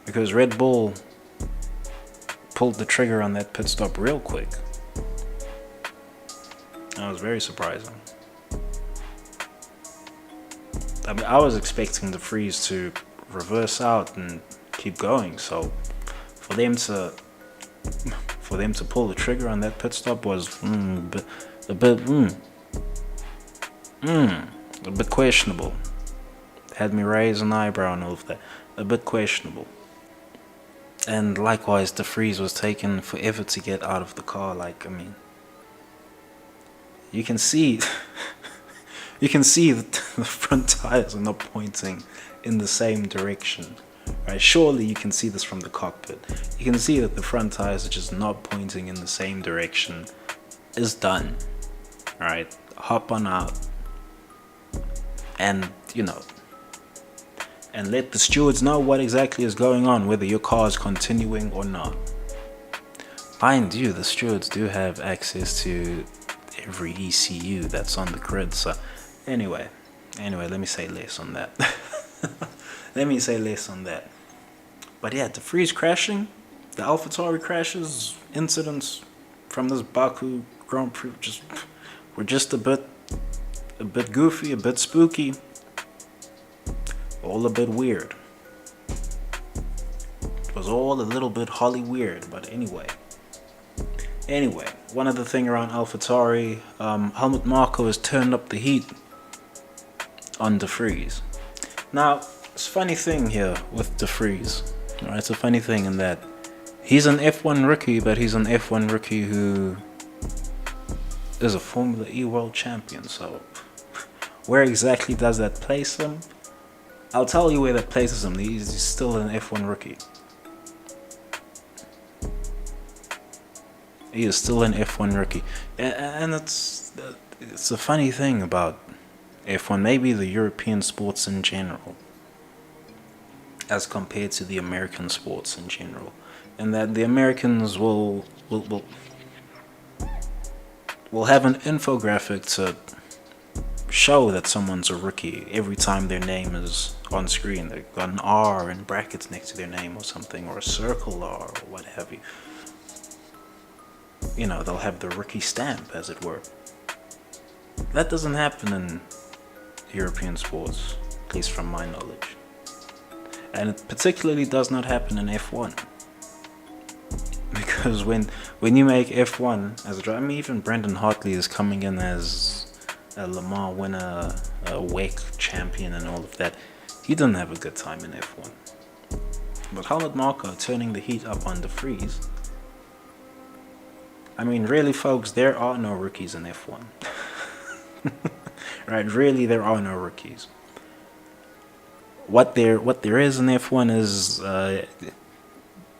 Because Red Bull pulled the trigger on that pit stop real quick. That was very surprising. I mean, I was expecting the Vries to reverse out and keep going, so for them to pull the trigger on that pit stop was a bit questionable. Had me raise an eyebrow and all of that. A bit questionable. And likewise, De Vries was taking forever to get out of the car. Like, I mean, you can see that the front tires are not pointing in the same direction. Right? Surely you can see this from the cockpit. You can see that the front tires are just not pointing in the same direction. It's done. Right? Hop on out. And, and let the stewards know what exactly is going on, whether your car is continuing or not. Mind you, the stewards do have access to every ECU that's on the grid. So anyway, let me say less on that. But yeah, the Vries crashing, the Alphatauri crashes, incidents from this Baku Grand Prix were just a bit goofy, a bit spooky, all a bit weird. It was all a little bit Holly weird, but anyway, Anyway, one other thing around Alphatauri, Helmut Marko has turned up the heat on De Vries. Now, it's a funny thing here with De Vries. Right? It's a funny thing in that he's an F1 rookie, but he's an F1 rookie who is a Formula E world champion. So, where exactly does that place him? I'll tell you where that places him. He's still an F1 rookie. He is still an F1 rookie. And it's a funny thing about F1, maybe the European sports in general, as compared to the American sports in general, and that the Americans will have an infographic to show that someone's a rookie every time their name is on screen. They've got an R in brackets next to their name or something, or a circle R or what have you. You know, they'll have the rookie stamp, as it were. That doesn't happen in European sports, at least from my knowledge. And it particularly does not happen in F1. Because when you make F1 as a driver, I mean, even Brendan Hartley is coming in as a Le Mans winner, a WEC champion and all of that. He didn't have a good time in F1. But Helmut Marko turning the heat up on De Vries. I mean, really, folks, there are no rookies in F1. Right? Really, there are no rookies. What there is in F1 is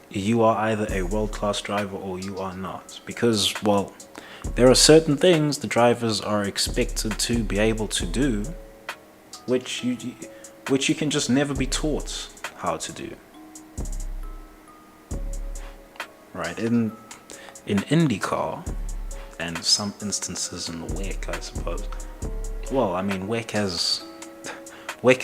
you are either a world-class driver or you are not. Because, well, there are certain things the drivers are expected to be able to do, which you can just never be taught how to do. Right? In IndyCar, and some instances in WEC, I suppose. Well, I mean, WEC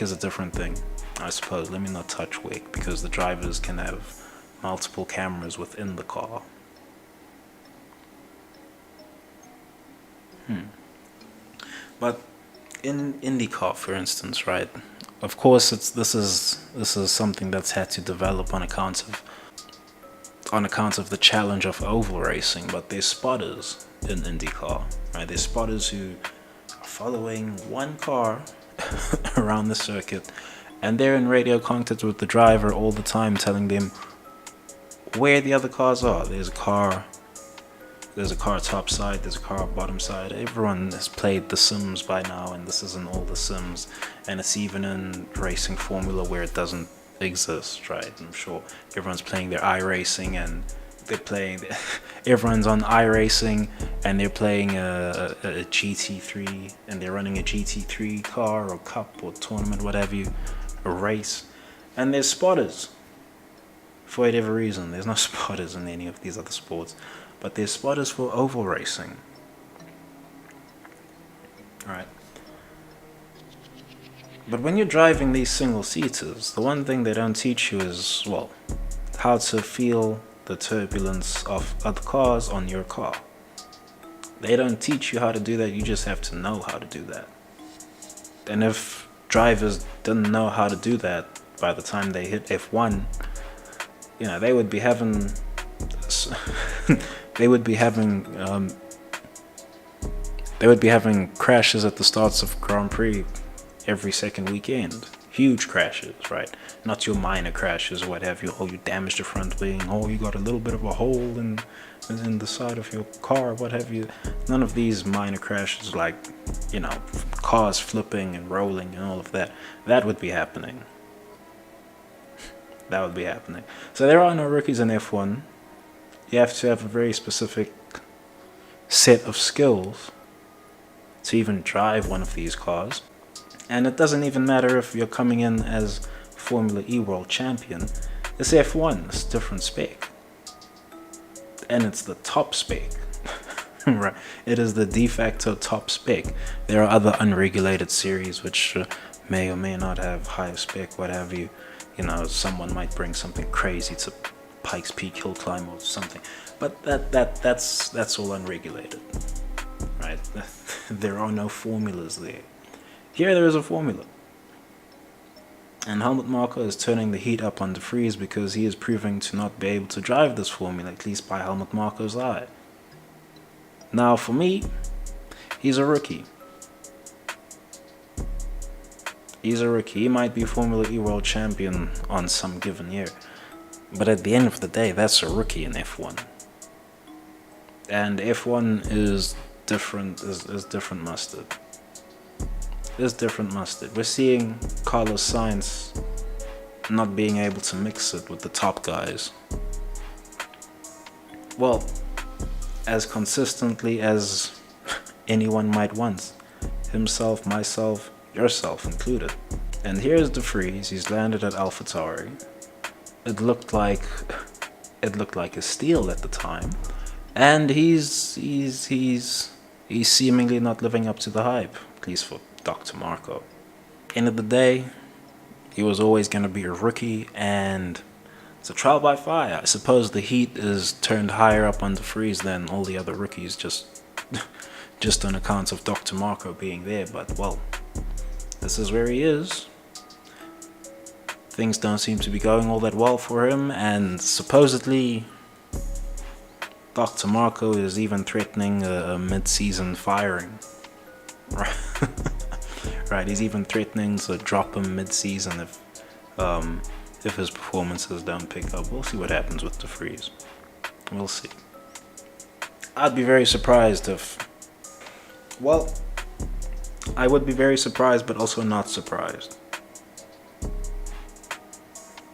is a different thing, I suppose. Let me not touch WEC, because the drivers can have multiple cameras within the car. But in IndyCar, for instance, right? Of course, this is something that's had to develop on account of the challenge of oval racing. But there's spotters in IndyCar, right? There's spotters who are following one car around the circuit, and they're in radio contact with the driver all the time, telling them where the other cars are. There's a car top side, there's a car bottom side. Everyone has played The Sims by now, and this isn't all The Sims, and it's even in racing formula where it doesn't exist, right? I'm sure everyone's playing their iRacing, and everyone's on iRacing, and they're playing a GT3, and they're running a GT3 car or cup or tournament, whatever a race, and there's spotters. For whatever reason, there's no spotters in any of these other sports, but there's spotters for oval racing. Right. But when you're driving these single-seaters, the one thing they don't teach you is, well, how to feel the turbulence of other cars on your car. They don't teach you how to do that, you just have to know how to do that. And if drivers didn't know how to do that by the time they hit F1, you know, they would be having crashes at the starts of Grand Prix every second weekend. Huge crashes, right? Not your minor crashes or what have you. Oh, you damaged the front wing. Oh, you got a little bit of a hole in the side of your car, what have you. None of these minor crashes, like, you know, cars flipping and rolling and all of that. That would be happening. That would be happening. So there are no rookies in F1. You have to have a very specific set of skills to even drive one of these cars. And it doesn't even matter if you're coming in as Formula E world champion. It's F1, it's a different spec. And it's the top spec. Right. It is the de facto top spec. There are other unregulated series which may or may not have higher spec, what have you. You know, someone might bring something crazy to Pikes Peak Hill Climb or something. But that's all unregulated. Right? There are no formulas there. Here there is a formula. And Helmut Marko is turning the heat up on De Vries because he is proving to not be able to drive this formula, at least by Helmut Marko's eye. Now, for me, he's a rookie. He's a rookie. He might be Formula E world champion on some given year. But at the end of the day, that's a rookie in F1. And F1 is different, is different mustard. Is different mustard. We're seeing Carlos Sainz not being able to mix it with the top guys. Well, as consistently as anyone might want. Himself, myself, yourself included. And here's De Vries. He's landed at Alphatauri. It looked like a steal at the time, and he's seemingly not living up to the hype, at least for Dr. Marco. End of the day, he was always going to be a rookie, and it's a trial by fire. I suppose the heat is turned higher up on De Vries than all the other rookies, just on account of Dr. Marco being there. But well, this is where he is. Things don't seem to be going all that well for him, and supposedly Dr. Marco is even threatening a mid-season firing. Right, he's even threatening to drop him mid-season if his performances don't pick up. We'll see what happens with De Vries. We'll see. I'd be very surprised if... Well, I would be very surprised, but also not surprised.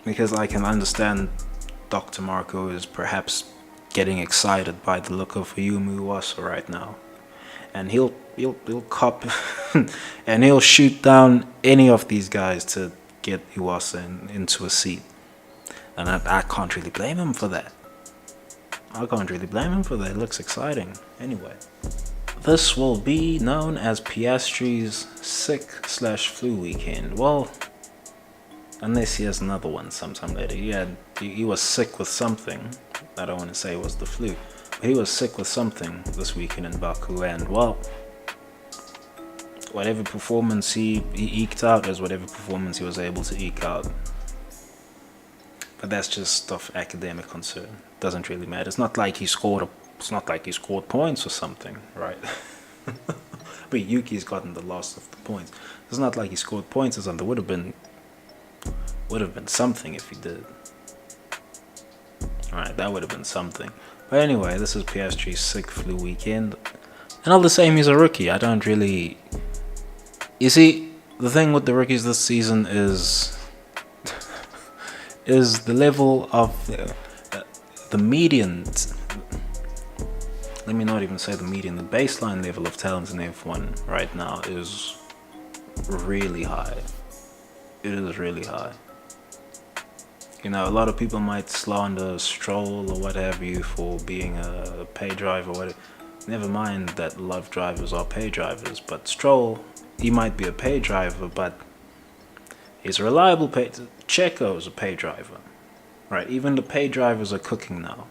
Because I can understand Dr. Marco is perhaps getting excited by the look of Yumu Iwasa right now. And he'll cop and he'll shoot down any of these guys to get Iwasa into a seat. And I can't really blame him for that. It looks exciting. Anyway, this will be known as Piastri's sick/flu weekend. Well, unless he has another one sometime later. He was sick with something. I don't want to say it was the flu. But he was sick with something this weekend in Baku. And well, whatever performance he eked out is whatever performance he was able to eke out. But that's just of academic concern. Doesn't really matter. It's not like he scored points or something, right? But Yuki's gotten the loss of the points. It's not like he scored points or something. Would have been something if he did. Alright, that would have been something. But anyway, this is Piastri's sick flu weekend. And all the same, he's a rookie. I don't really... You see, the thing with the rookies this season is the level of the median... Let me not even say the median. The baseline level of talent in F1 right now is really high. It is really high. You know, a lot of people might slander Stroll or what have you for being a pay driver. Never mind that a lot of drivers are pay drivers, but Stroll, he might be a pay driver, but he's a reliable pay. Checo is a pay driver, right? Even the pay drivers are cooking now.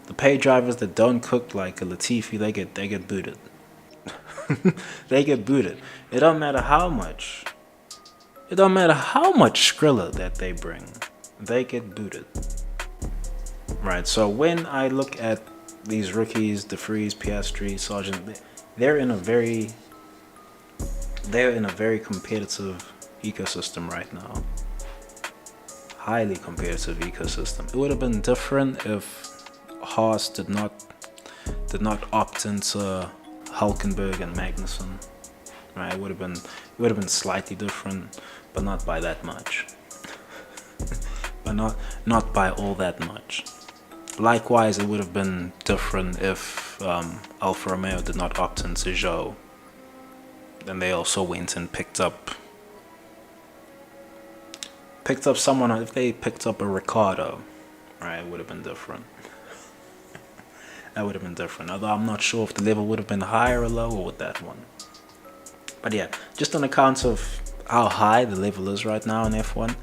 The pay drivers that don't cook, like a Latifi, they get booted. They get booted. It don't matter how much. It don't matter how much Skrilla that they bring. They get booted. Right, so when I look at these rookies, De Vries, Piastri, Sargeant, they're in a very competitive ecosystem right now. Highly competitive ecosystem. It would have been different if Haas did not opt into Hülkenberg and Magnussen. Right, it would have been slightly different, but not by that much. But not by all that much. Likewise, it would have been different if Alfa Romeo did not opt into Zhou. Then they also went and picked up someone. If they picked up a Ricardo, right, it would have been different. That would have been different. Although I'm not sure if the level would have been higher or lower with that one. But yeah, just on account of how high the level is right now in F1,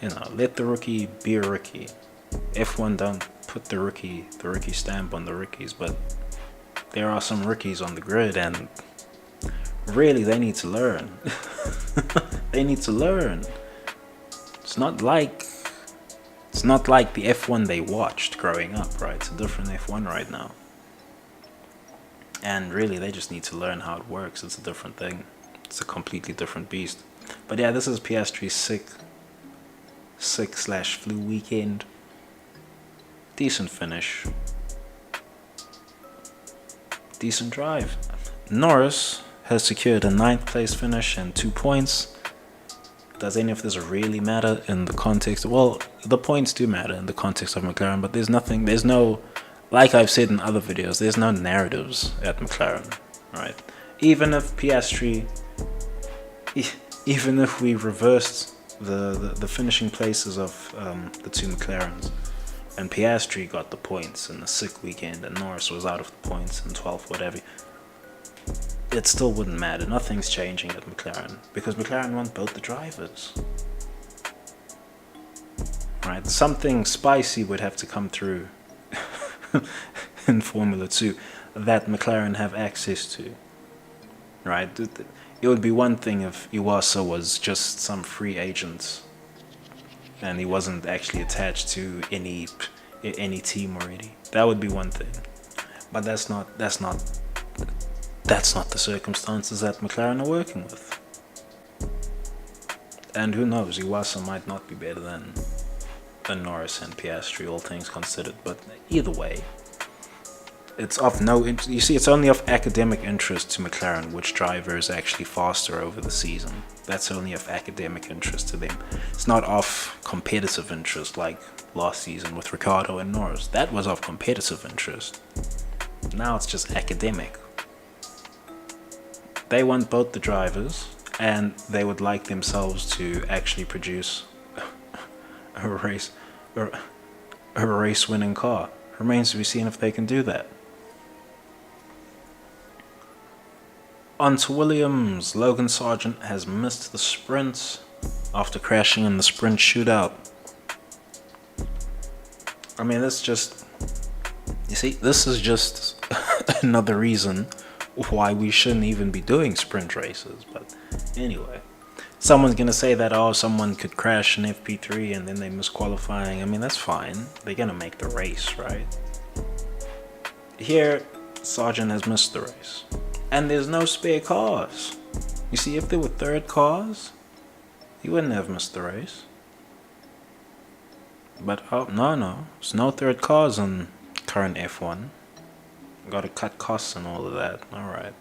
you know, let the rookie be a rookie. F1 don't put the rookie stamp on the rookies, but there are some rookies on the grid, and really they need to learn. They need to learn. It's not like the F1 they watched growing up, right? It's a different F1 right now. And really, they just need to learn how it works. It's a different thing. It's a completely different beast. But yeah, this is Piastri's sick/flu weekend. Decent finish. Decent drive. Norris has secured a 9th place finish and 2 points. Does any of this really matter in the context? Well, the points do matter in the context of McLaren, but there's no, like I've said in other videos, there's no narratives at McLaren, right? Even if Piastri, even if we reversed the finishing places of the two McLarens, and Piastri got the points in the sick weekend and Norris was out of the points in 12th, whatever, it still wouldn't matter. Nothing's changing at McLaren because McLaren want both the drivers. Right? Something spicy would have to come through in Formula 2 that McLaren have access to. Right? It would be one thing if Iwasa was just some free agent and he wasn't actually attached to any team already. That would be one thing. But that's not the circumstances that McLaren are working with. And who knows, Iwasa might not be better than Norris and Piastri, all things considered. But either way, it's of no interest. You see, it's only of academic interest to McLaren which driver is actually faster over the season. That's only of academic interest to them. It's not of competitive interest like last season with Ricciardo and Norris. That was of competitive interest. Now it's just academic. They want both the drivers, and they would like themselves to actually produce a race-winning car. Remains to be seen if they can do that. On to Williams. Logan Sargeant has missed the sprint after crashing in the sprint shootout. I mean, this is just another reason why we shouldn't even be doing sprint races. But anyway, someone's gonna say that, oh, someone could crash in FP3 and then they miss qualifying. I mean, that's fine. They're gonna make the race, right? Here, Sargeant has missed the race, and there's no spare cars. You see, if there were third cars, he wouldn't have missed the race. But oh no, there's no third cars in current F1. Gotta cut costs and all of that. Alright.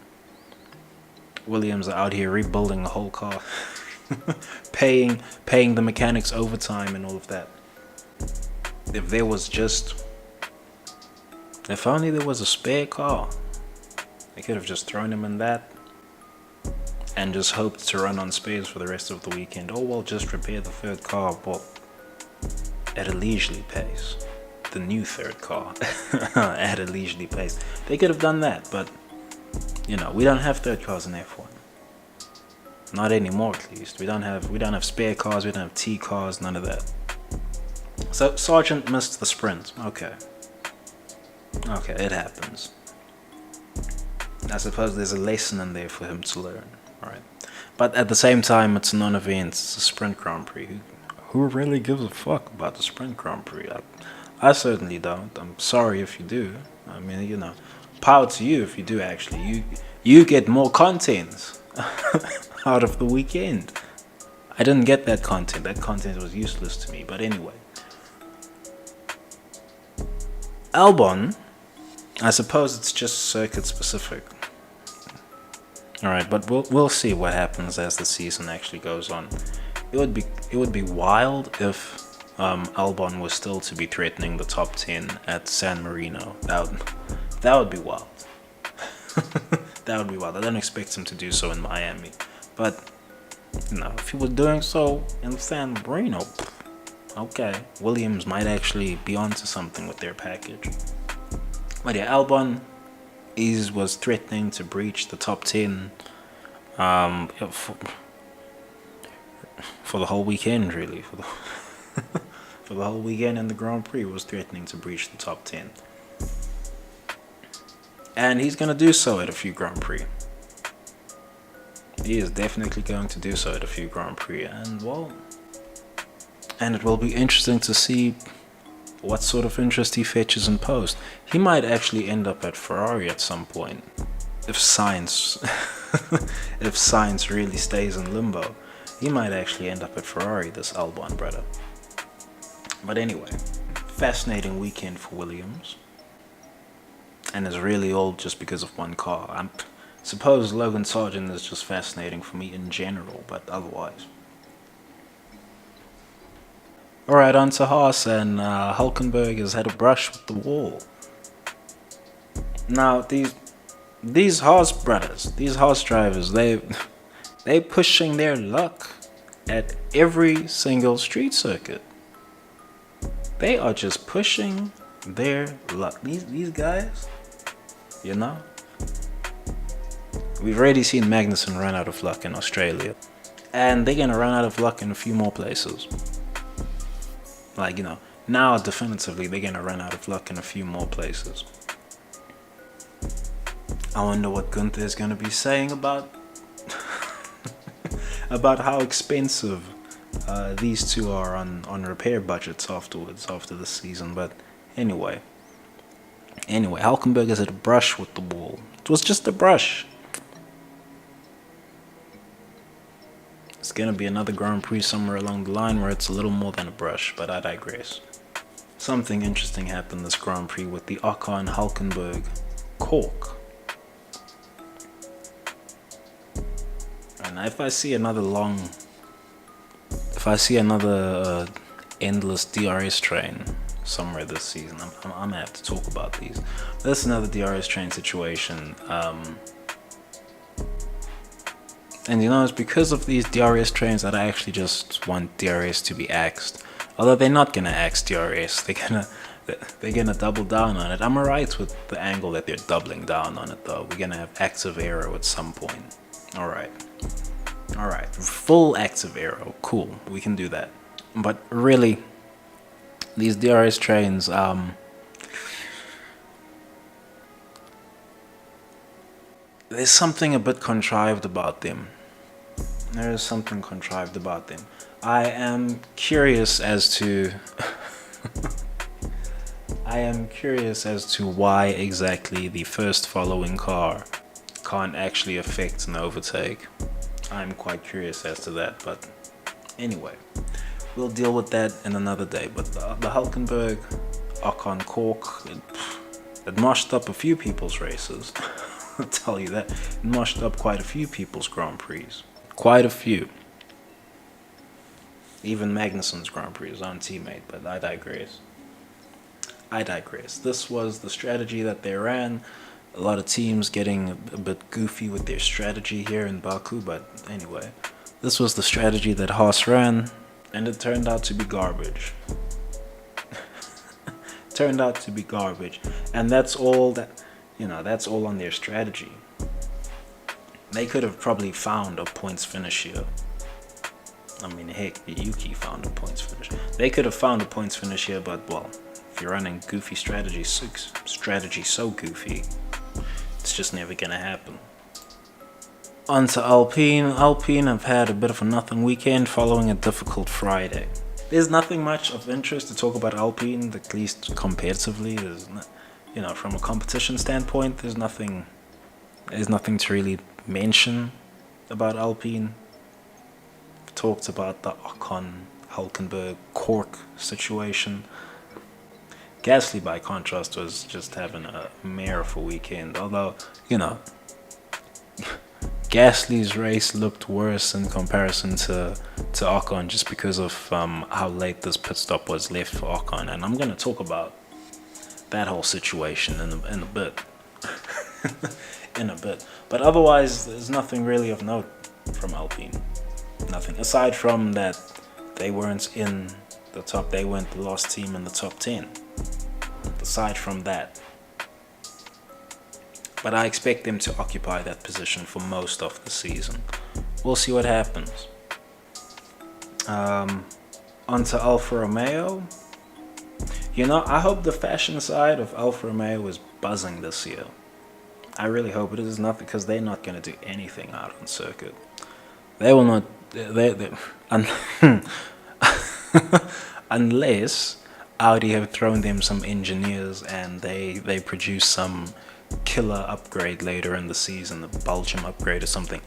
Williams are out here rebuilding the whole car. paying the mechanics overtime and all of that. If only there was a spare car, they could have just thrown him in that and just hoped to run on spares for the rest of the weekend. Or we'll just repair the third car, but at a leisurely pace. The new third car at a leisurely pace. They could have done that, but you know, we don't have third cars in F1. Not anymore, at least. We don't have spare cars, we don't have T cars, none of that. So Sargeant missed the sprint. Okay, it happens. I suppose there's a lesson in there for him to learn. Alright. But at the same time, it's a non-event, it's a sprint Grand Prix. Who really gives a fuck about the sprint Grand Prix? I certainly don't. I'm sorry if you do. I mean, you know, power to you if you do actually. You get more content out of the weekend. I didn't get that content. That content was useless to me. But anyway. Albon, I suppose it's just circuit specific. Alright, but we'll see what happens as the season actually goes on. It would be wild if Albon was still to be threatening the top 10 at San Marino. That would be wild. That would be wild. I don't expect him to do so in Miami, but you know, if he was doing so in San Marino, okay, Williams might actually be onto something with their package. But yeah, Albon was threatening to breach the top 10 for the whole weekend, really. For the whole weekend in the Grand Prix, was threatening to breach the top 10. And he's going to do so at a few Grand Prix. He is definitely going to do so at a few Grand Prix. And well, and it will be interesting to see what sort of interest he fetches in post. He might actually end up at Ferrari at some point. if Sainz if Sainz really stays in limbo, he might actually end up at Ferrari, this Albon brother. But anyway, fascinating weekend for Williams, and it's really all just because of one car. I suppose Logan Sargeant is just fascinating for me in general, but otherwise. Alright, on to Haas, and Hülkenberg has had a brush with the wall. Now, these Haas brothers, these Haas drivers, they pushing their luck at every single street circuit. They are just pushing their luck. These guys, you know. We've already seen Magnussen run out of luck in Australia, and they're gonna run out of luck in a few more places. Like, you know, now definitively they're gonna run out of luck in a few more places. I wonder what Gunther is gonna be saying about about how expensive these two are on repair budgets afterwards, after the season. But anyway, Hülkenberg has had a brush with the wall. It was just a brush. It's gonna be another Grand Prix somewhere along the line where it's a little more than a brush, but I digress. Something interesting happened this Grand Prix with the Ocon Hülkenberg cork. And if I see another endless DRS train somewhere this season, I'm gonna have to talk about these. This is another DRS train situation. And you know, it's because of these DRS trains that I actually just want DRS to be axed. Although they're not gonna axe DRS, they're gonna double down on it. I'm alright with the angle that they're doubling down on it though. We're gonna have active aero at some point. Alright, full active aero, cool, we can do that. But really, these DRS trains, there's something a bit contrived about them. There is something contrived about them. I am curious as to why exactly the first following car can't actually affect an overtake. I'm quite curious as to that, but anyway, we'll deal with that in another day. But the Hülkenberg Ocon cork, it mashed up a few people's races. I'll tell you that. It mashed up quite a few people's Grand Prix. Quite a few. Even Magnussen's Grand Prix, his own teammate, but I digress. This was the strategy that they ran. A lot of teams getting a bit goofy with their strategy here in Baku, but anyway, this was the strategy that Haas ran, and it turned out to be garbage. Turned out to be garbage, and that's all that, you know, that's all on their strategy. They could have probably found a points finish here. I mean, heck, Yuki found a points finish. They could have found a points finish here, but well, if you're running goofy strategy so goofy, it's just never gonna happen. On to Alpine. Alpine have had a bit of a nothing weekend following a difficult Friday. There's nothing much of interest to talk about Alpine, at least competitively. There's not, you know, from a competition standpoint, there's nothing to really mention about Alpine. Talked about the Ocon Hülkenberg cork situation. Gasly, by contrast, was just having a mare of a weekend. Although, you know, Gasly's race looked worse in comparison to Ocon, just because of how late this pit stop was left for Ocon, and I'm going to talk about that whole situation in a bit. But otherwise, there's nothing really of note from Alpine. Nothing aside from that they weren't in the top. They weren't the last team in the top 10. Aside from that, but I expect them to occupy that position for most of the season. We'll see what happens. Onto Alfa Romeo. You know, I hope the fashion side of Alfa Romeo is buzzing this year. I really hope it is, not because they're not going to do anything out on circuit. They will not. Unless Audi have thrown them some engineers and they produce some killer upgrade later in the season, a Belgium upgrade or something.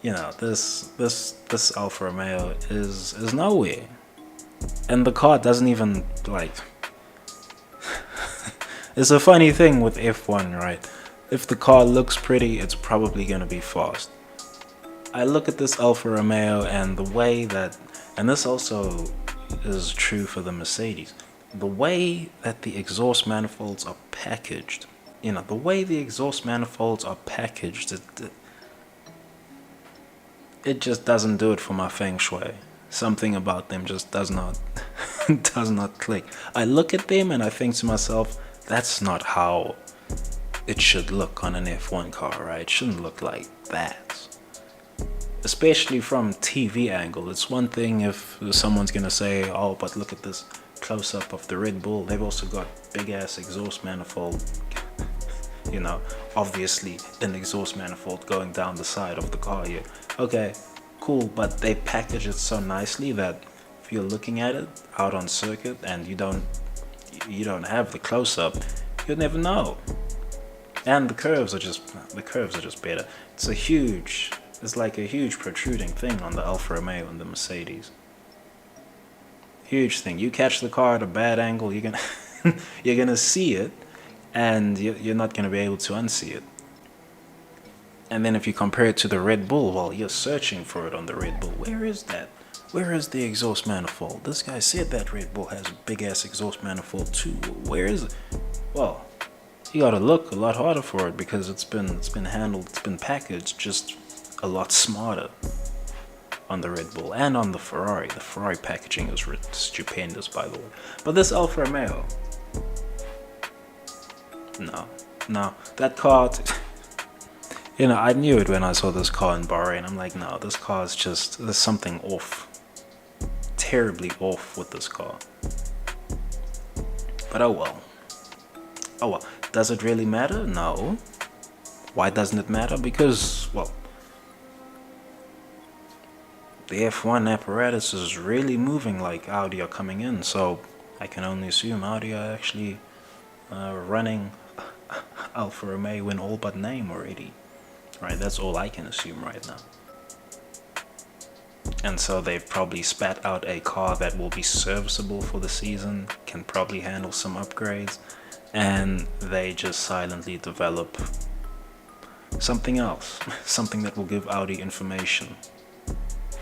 You know, this Alfa Romeo is nowhere, and the car doesn't even like. It's a funny thing with F1, right? If the car looks pretty, it's probably gonna be fast. I look at this Alfa Romeo and the way that, and this also is true for the Mercedes, the way that the exhaust manifolds are packaged. You know, the way the exhaust manifolds are packaged, it just doesn't do it for my feng shui. Something about them just does not click. I look at them and I think to myself, that's not how it should look on an F1 car, right? It shouldn't look like that. Especially from TV angle. It's one thing if someone's gonna say, oh, but look at this close-up of the Red Bull. They've also got big-ass exhaust manifold. You know, obviously an exhaust manifold going down the side of the car here. Okay, cool, but they package it so nicely that if you're looking at it out on circuit and you don't have the close-up, you'll never know. And the curves are just better. It's like a huge protruding thing on the Alfa Romeo and the Mercedes. Huge thing. You catch the car at a bad angle, you're gonna see it, and you're not gonna be able to unsee it. And then if you compare it to the Red Bull, well, you're searching for it on the Red Bull. Where is that? Where is the exhaust manifold? This guy said that Red Bull has a big ass exhaust manifold too. Where is it? Well, you gotta look a lot harder for it because it's been handled, it's been packaged just a lot smarter on the Red Bull and on the Ferrari. The Ferrari packaging is stupendous, by the way. But this Alfa Romeo, no, that car. You know, I knew it when I saw this car in Bahrain. I'm like, no, this car is just, there's something off, terribly off with this car. But oh well. Does it really matter? No. Why doesn't it matter? Because, well, the F1 apparatus is really moving like Audi are coming in, so I can only assume Audi are actually running Alfa Romeo in all but name already. Right, that's all I can assume right now. And so they've probably spat out a car that will be serviceable for the season, can probably handle some upgrades, and they just silently develop something else, something that will give Audi information,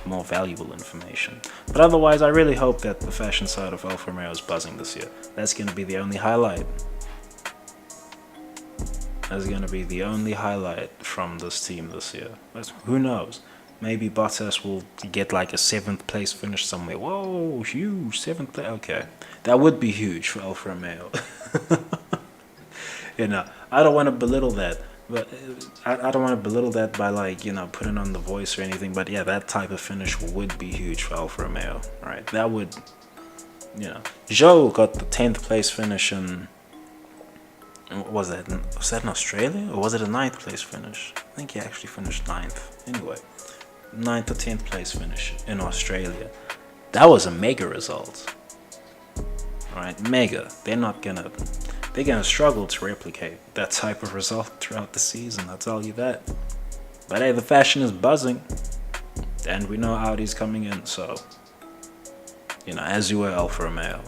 more valuable information. But otherwise, I really hope that the fashion side of Alfa Romeo is buzzing this year. That's going to be the only highlight. That's going to be the only highlight from this team this year. But who knows? Maybe Bottas will get like a 7th place finish somewhere. Whoa, huge, 7th place. Okay, that would be huge for Alfa Romeo. You know, I don't want to belittle that. But I don't want to belittle that by, like, you know, putting on The Voice or anything. But yeah, that type of finish would be huge for Alfa Romeo. Right? That would, you know. Zhou got the 10th place finish in... Was that in Australia? Or was it a 9th place finish? I think he actually finished 9th. Anyway, 9th or 10th place finish in Australia. That was a mega result. Right? Mega. They're gonna struggle to replicate that type of result throughout the season, I'll tell you that. But hey, the fashion is buzzing. And we know Audi's coming in, so... You know, as you were Alfa Romeo.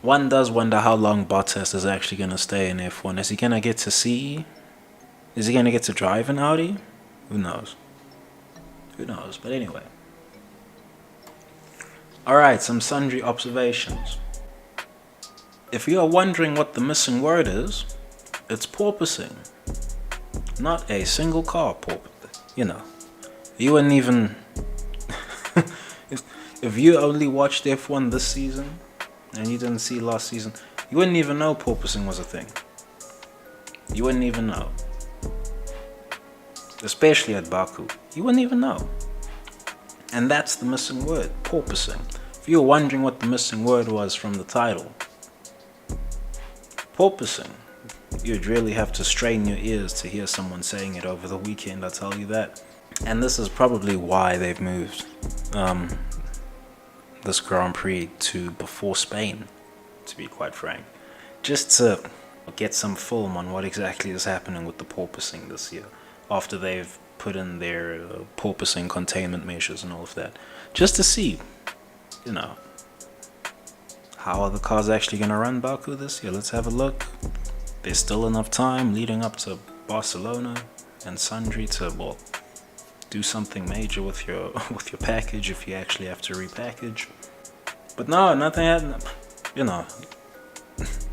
One does wonder how long Bottas is actually going to stay in F1. Is he going to get to see? Is he going to get to drive in Audi? Who knows? Who knows? But anyway. Alright, some sundry observations. If you are wondering what the missing word is, it's porpoising. Not a single car porpoising. You know, you wouldn't even... if you only watched F1 this season, and you didn't see last season, you wouldn't even know porpoising was a thing. You wouldn't even know. Especially at Baku. You wouldn't even know. And that's the missing word, porpoising. If you were wondering what the missing word was from the title, porpoising. You'd really have to strain your ears to hear someone saying it over the weekend, I'll tell you that. And this is probably why they've moved this Grand Prix to before Spain, to be quite frank. just to get some film on what exactly is happening with the porpoising this year, after they've put in their porpoising containment measures and all of that, just to see, you know, how are the cars actually going to run Baku this year. Let's have a look. There's still enough time leading up to Barcelona and sundry to, well, do something major with your package if you actually have to repackage. But no, nothing happened. You know,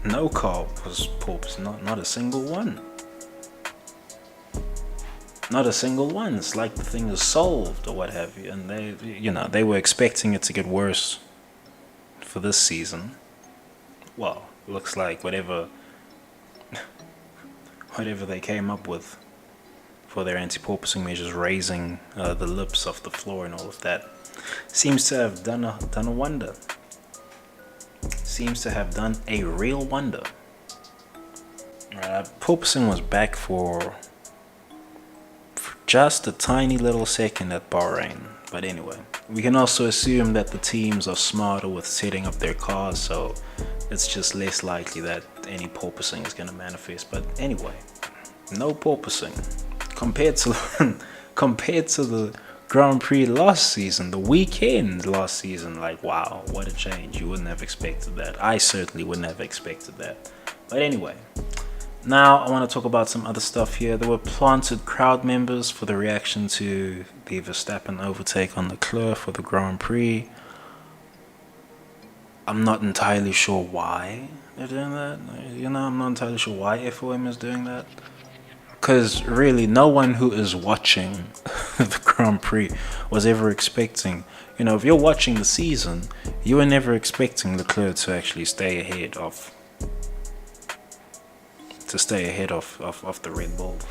no car was porpoising, not a single one. Not a single one. It's like the thing is solved or what have you. And they, you know, they were expecting it to get worse for this season. Well, looks like whatever they came up with for their anti-porpoising measures, raising the lips off the floor and all of that, seems to have done a wonder. Seems to have done a real wonder. Porpoising was back for just a tiny little second at Bahrain. But anyway, we can also assume that the teams are smarter with setting up their cars, so it's just less likely that any porpoising is going to manifest. But anyway, no porpoising. Compared to the Grand Prix last season, the weekend last season, like, wow, what a change. You wouldn't have expected that. I certainly wouldn't have expected that. But anyway, now I want to talk about some other stuff here. There were planted crowd members for the reaction to the Verstappen overtake on Leclerc for the Grand Prix. I'm not entirely sure why they're doing that. You know, I'm not entirely sure why FOM is doing that. Because really, no one who is watching the Grand Prix was ever expecting, you know, if you're watching the season, you were never expecting Leclerc to actually stay ahead of the Red Bulls.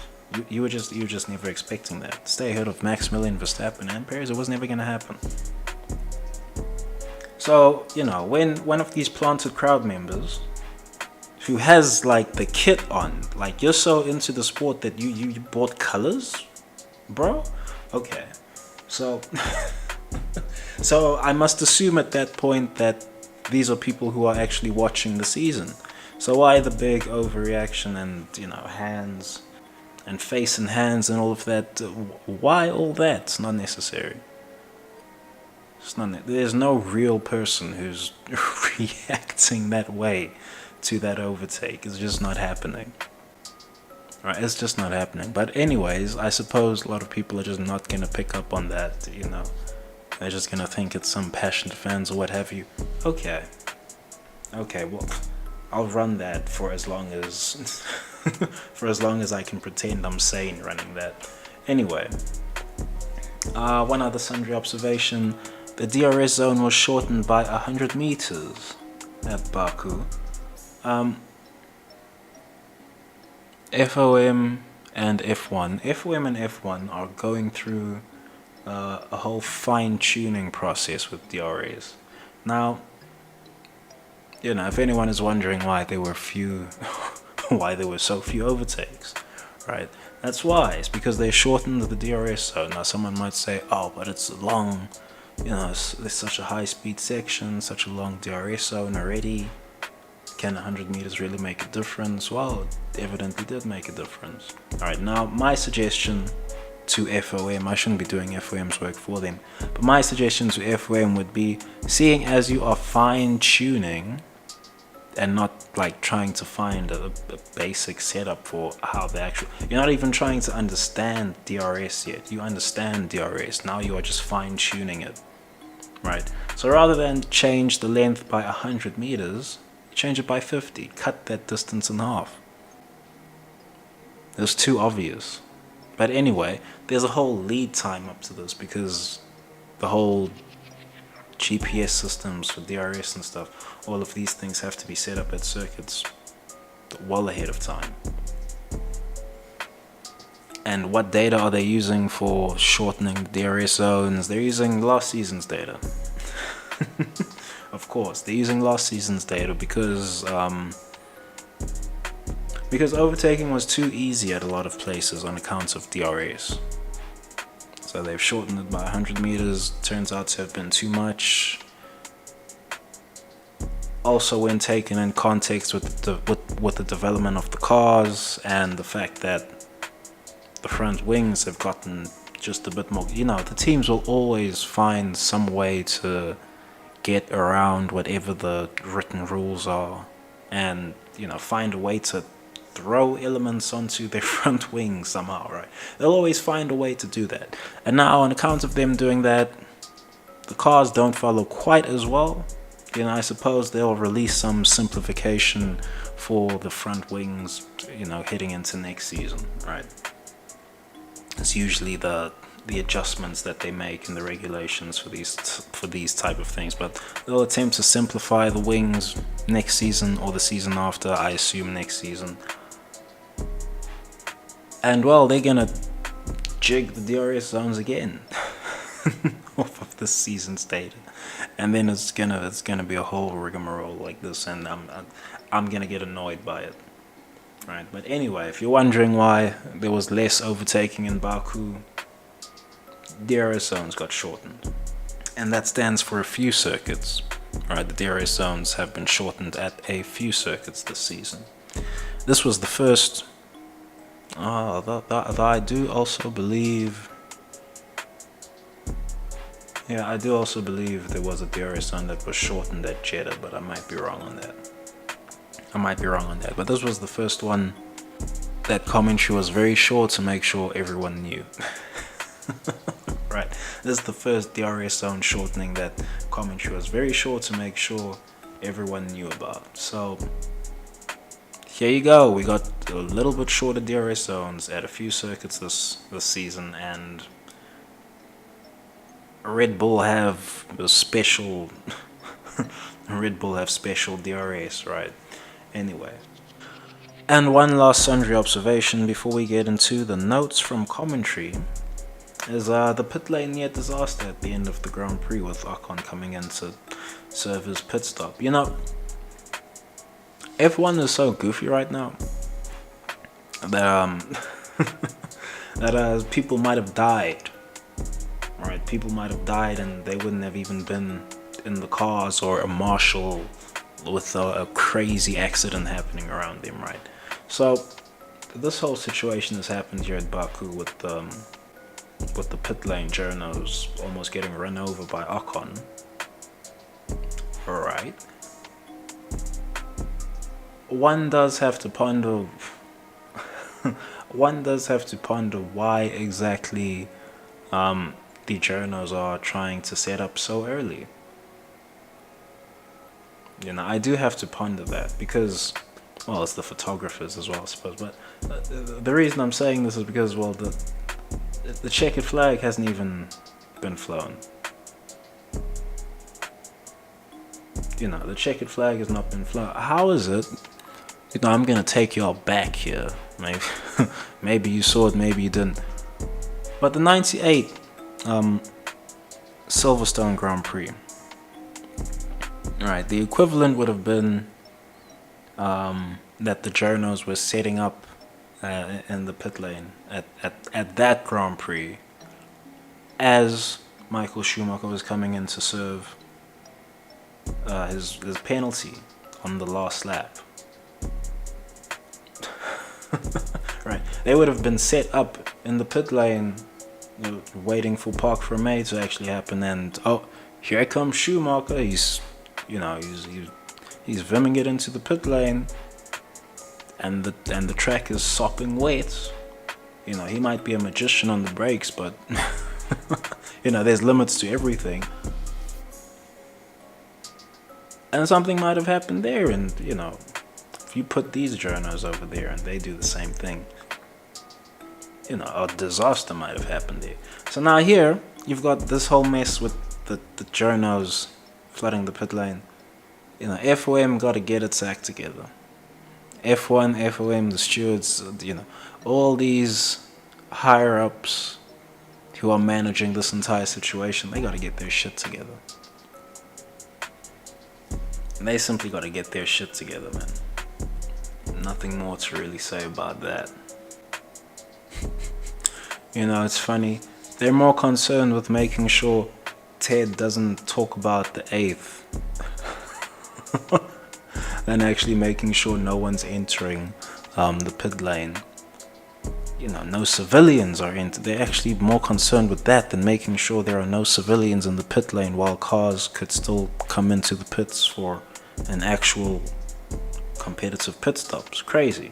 You were just never expecting that. Stay ahead of Maximilian Verstappen and Perez, it was never going to happen. So, you know, when one of these planted crowd members who has like the kit on, like, you're so into the sport that you bought colors, bro? Okay. So so I must assume at that point that these are people who are actually watching the season. So why the big overreaction and, you know, hands and face and hands and all of that? Why all that? It's not necessary. There's no real person who's reacting that way to that overtake. It's just not happening. Right, it's just not happening. But anyways, I suppose a lot of people are just not going to pick up on that, you know. They're just going to think it's some passionate fans or what have you. Okay, well, I'll run that for as long as I can pretend I'm sane running that. Anyway, one other sundry observation: the DRS zone was shortened by 100 meters at Baku. FOM and F1 are going through a whole fine-tuning process with DRS. Now, you know, if anyone is wondering why there were so few overtakes, right? That's why. It's because they shortened the DRS zone. Now, someone might say, "Oh, but it's long. You know, there's such a high-speed section, such a long DRS zone already. Can 100 meters really make a difference?" Well, it evidently did make a difference. All right. Now, my suggestion to FOM, I shouldn't be doing FOM's work for them, but my suggestion to FOM would be, seeing as you are fine-tuning and not like trying to find a basic setup for how the actual, you're not even trying to understand DRS yet. You understand DRS, now you are just fine-tuning it, right? So rather than change the length by 100 meters, change it by 50, cut that distance in half. It was too obvious. But anyway, there's a whole lead time up to this, because the whole GPS systems for DRS and stuff, all of these things have to be set up at circuits well ahead of time. And what data are they using for shortening the DRS zones? They're using last season's data. Of course, they're using last season's data because overtaking was too easy at a lot of places on account of DRS. So they've shortened it by 100 meters. Turns out to have been too much. Also, when taken in context with the development of the cars and the fact that the front wings have gotten just a bit more, the teams will always find some way to get around whatever the written rules are, and find a way to throw elements onto their front wings somehow, right? They'll always find a way to do that. And now, on account of them doing that, the cars don't follow quite as well. I suppose they'll release some simplification for the front wings, heading into next season, right? It's usually the adjustments that they make in the regulations for these type of things, but they'll attempt to simplify the wings next season or the season after, I assume next season. And well, they're gonna jig the DRS zones again off of this season's data, and then it's gonna be a whole rigmarole like this, and I'm gonna get annoyed by it, right? But anyway, if you're wondering why there was less overtaking in Baku, DRS zones got shortened, and that stands for a few circuits, right? The DRS zones have been shortened at a few circuits this season. This was the first. I do also believe. Yeah, I do also believe there was a DRS zone that was shortened at Jeddah, but I might be wrong on that. But this was the first one that commentary was very short to make sure everyone knew. Right, this is the first DRS zone shortening that commentary was very short to make sure everyone knew about. So here you go, we got a little bit shorter DRS zones at a few circuits this season, and Red Bull have special DRS, right? Anyway, and one last sundry observation before we get into the notes from commentary is the pit lane near disaster at the end of the Grand Prix, with Ocon coming in to serve his pit stop. F1 is so goofy right now that that people might have died. Right, people might have died and they wouldn't have even been in the cars, or a marshal with a crazy accident happening around them, right? So this whole situation has happened here at Baku with the pit lane journos almost getting run over by Ocon. Alright. One does have to ponder why exactly the journos are trying to set up so early. I do have to ponder that, because, well, it's the photographers as well, I suppose. But the reason I'm saying this is because, well, the checkered flag hasn't even been flown. The checkered flag has not been flown. How is it? I'm gonna take y'all back here. Maybe you saw it, maybe you didn't. But the '98 Silverstone Grand Prix. Alright, the equivalent would have been that the journos were setting up in the pit lane at that Grand Prix as Michael Schumacher was coming in to serve his penalty on the last lap. Right, they would have been set up in the pit lane, waiting for Park for May to actually happen, and here comes Schumacher. He's vimming it into the pit lane, and the track is sopping wet. He might be a magician on the brakes, but there's limits to everything. And something might have happened there, and if you put these journos over there and they do the same thing, a disaster might have happened there. So now here you've got this whole mess with the journos flooding the pit lane. FOM got to get its act together. F1, FOM, the stewards, all these higher ups who are managing this entire situation, they got to get their shit together. They simply got to get their shit together, man. Nothing more to really say about that. It's funny. They're more concerned with making sure Ted doesn't talk about the 8th than actually making sure no one's entering the pit lane. No civilians are in. They're actually more concerned with that than making sure there are no civilians in the pit lane while cars could still come into the pits for an actual competitive pit stop. It's crazy.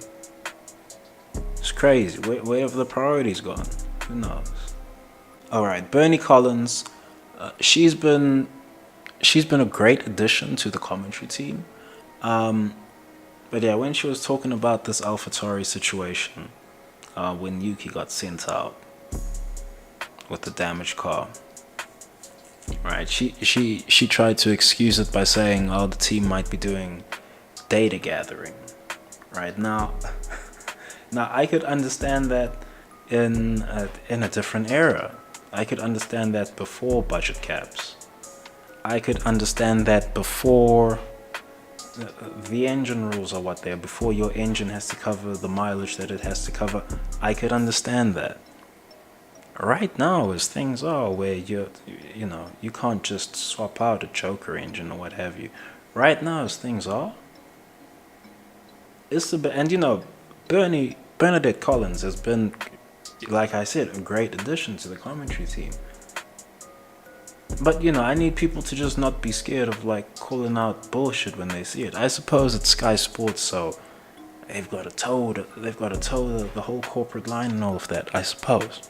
It's crazy. Where have the priorities gone? Who knows? Alright, Bernie Collins. She's been a great addition to the commentary team. But yeah, when she was talking about this Alphatauri situation, when Yuki got sent out with the damaged car, right? She tried to excuse it by saying, "Oh, the team might be doing data gathering." Right now, I could understand that in a different era. I could understand that before budget caps. I could understand that before the engine rules are what they are, before your engine has to cover the mileage that it has to cover. I could understand that. Right now, as things are, where you can't just swap out a choker engine or what have you. Right now, as things are, Bernadette Collins has been, like I said, a great addition to the commentary team. But I need people to just not be scared of calling out bullshit when they see it. I suppose it's Sky Sports, so they've got to toe the whole corporate line and all of that, I suppose.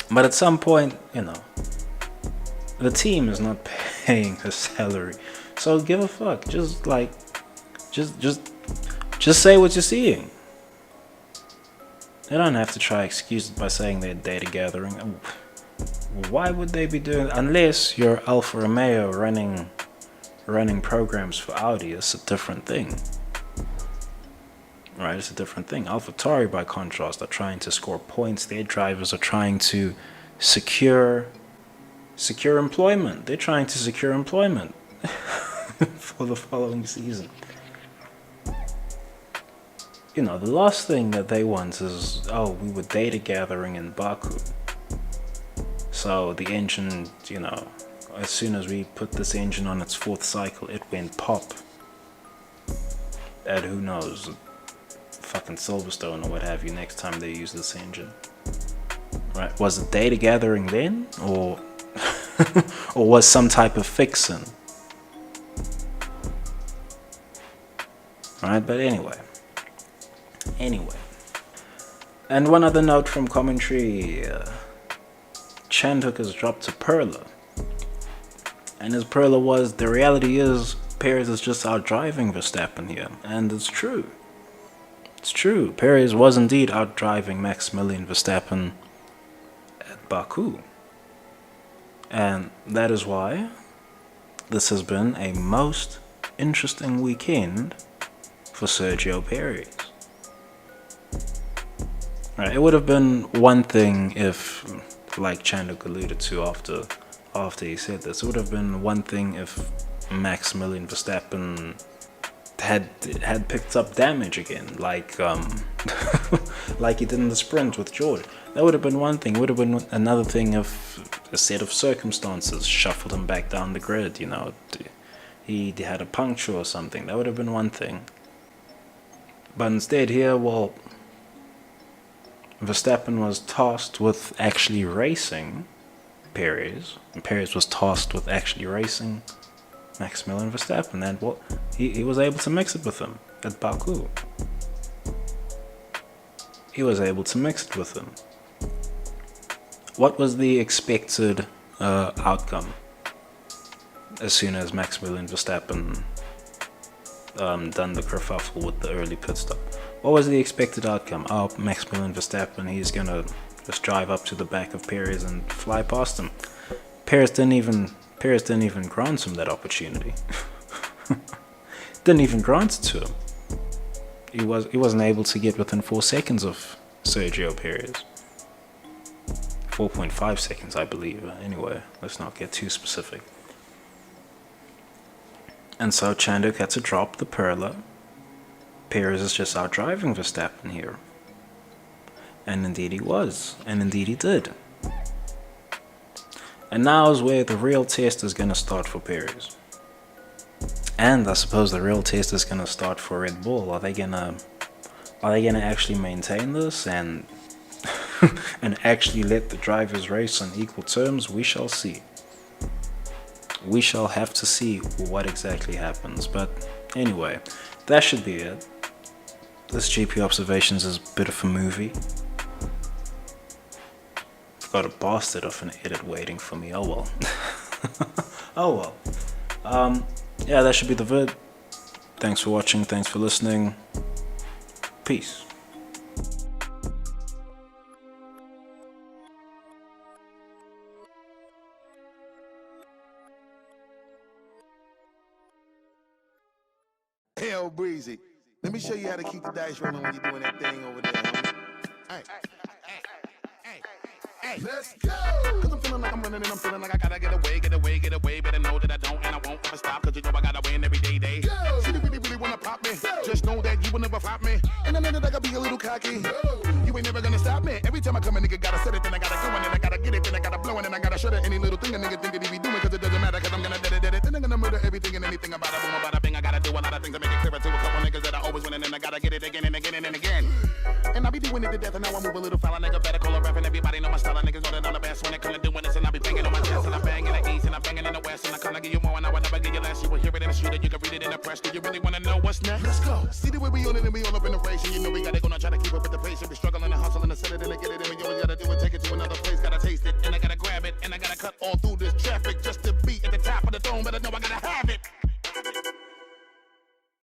But at some point, the team is not paying her salary, so give a fuck. Just say what you're seeing. They don't have to try excuse it by saying they're data gathering. Why would they be doing it? Unless you're Alfa Romeo running programs for Audi? It's a different thing. Right, it's a different thing. Alphatauri, by contrast, are trying to score points. Their drivers are trying to secure employment. They're trying to secure employment for the following season. The last thing that they want is, we were data gathering in Baku. So the engine, as soon as we put this engine on its 4th cycle, it went pop. And who knows, fucking Silverstone or what have you, next time they use this engine. Right? Was it data gathering then? Or or was some type of fixing? Right? But anyway. And one other note from commentary, Chandhok has dropped to Perla. And as Perla was, the reality is Perez is just outdriving Verstappen here. And it's true. It's true. Perez was indeed outdriving Maximilian Verstappen at Baku. And that is why this has been a most interesting weekend for Sergio Perez. Right, it would have been one thing if, like Chandhok alluded to after he said this, it would have been one thing if Maximilian Verstappen had picked up damage again, like like he did in the sprint with George. That would have been one thing. It would have been another thing if a set of circumstances shuffled him back down the grid. He had a puncture or something. That would have been one thing. But instead here, Verstappen was tasked with actually racing Perez, and Perez was tasked with actually racing Maximilian Verstappen, and he was able to mix it with him at Baku. He was able to mix it with him. What was the expected outcome as soon as Maximilian Verstappen done the kerfuffle with the early pit stop? What was the expected outcome? Maximilian Verstappen, he's gonna just drive up to the back of Perez and fly past him. Perez didn't even grant him that opportunity. Didn't even grant it to him. He wasn't able to get within 4 seconds of Sergio Perez. 4.5 seconds, I believe. Anyway, let's not get too specific. And so Chandhok had to drop the Perla. Perez is just outdriving Verstappen here. And indeed he was. And indeed he did. And now is where the real test is going to start for Perez. And I suppose the real test is gonna start for Red Bull. Are they gonna actually maintain this and and actually let the drivers race on equal terms? We shall see. We shall have to see what exactly happens. But anyway, that should be it. This GP Observations is a bit of a movie. I've got a bastard of an edit waiting for me. Oh well. Oh well. Yeah, that should be the vid. Thanks for watching. Thanks for listening. Peace. Hell breezy. Let me show you how to keep the dice rolling when you're doing that thing over there, homie. Hey, let's go! Cause I'm feeling like I'm running and I'm feeling like I gotta get away. Better know that I don't and I won't ever stop. Cause you know I gotta win every day. Go! See, you really wanna pop me. Go! Just know that you will never flop me. And I know that I gotta be a little cocky. Go! You ain't never gonna stop me. Every time I come a nigga gotta set it, then I gotta go and then I gotta get it, then I gotta blow and then I gotta shut it. Any little thing a nigga think that he be doing, cause it doesn't matter, cause I'm gonna dead it. Then I'm gonna murder everything and anything about it. Boom, about a thing. I gotta do a lot of things to make it clearer to a couple niggas that I always win and then I gotta get it again and again and again. And I be doing it to death and now I move a little foul. Nigga better call a ref and everybody know my style. Niggas know that I'm the best when it comes to doing this and I be banging on my chest and I'm banging in the east and I'm banging in the west and I can't give you more and I will never give you less. You will hear it in the street and you can read it in the press. Do you really wanna know what's next? Let's go. See the way we on it and we all up in the race and you know we gotta go now try to keep up with the pace and we struggling and hustling and set it and get it and we always gotta do it, take it to another place, gotta taste it and I gotta grab it and I gotta cut all through this traffic just to be at the top of the dome, but I know I gotta have it.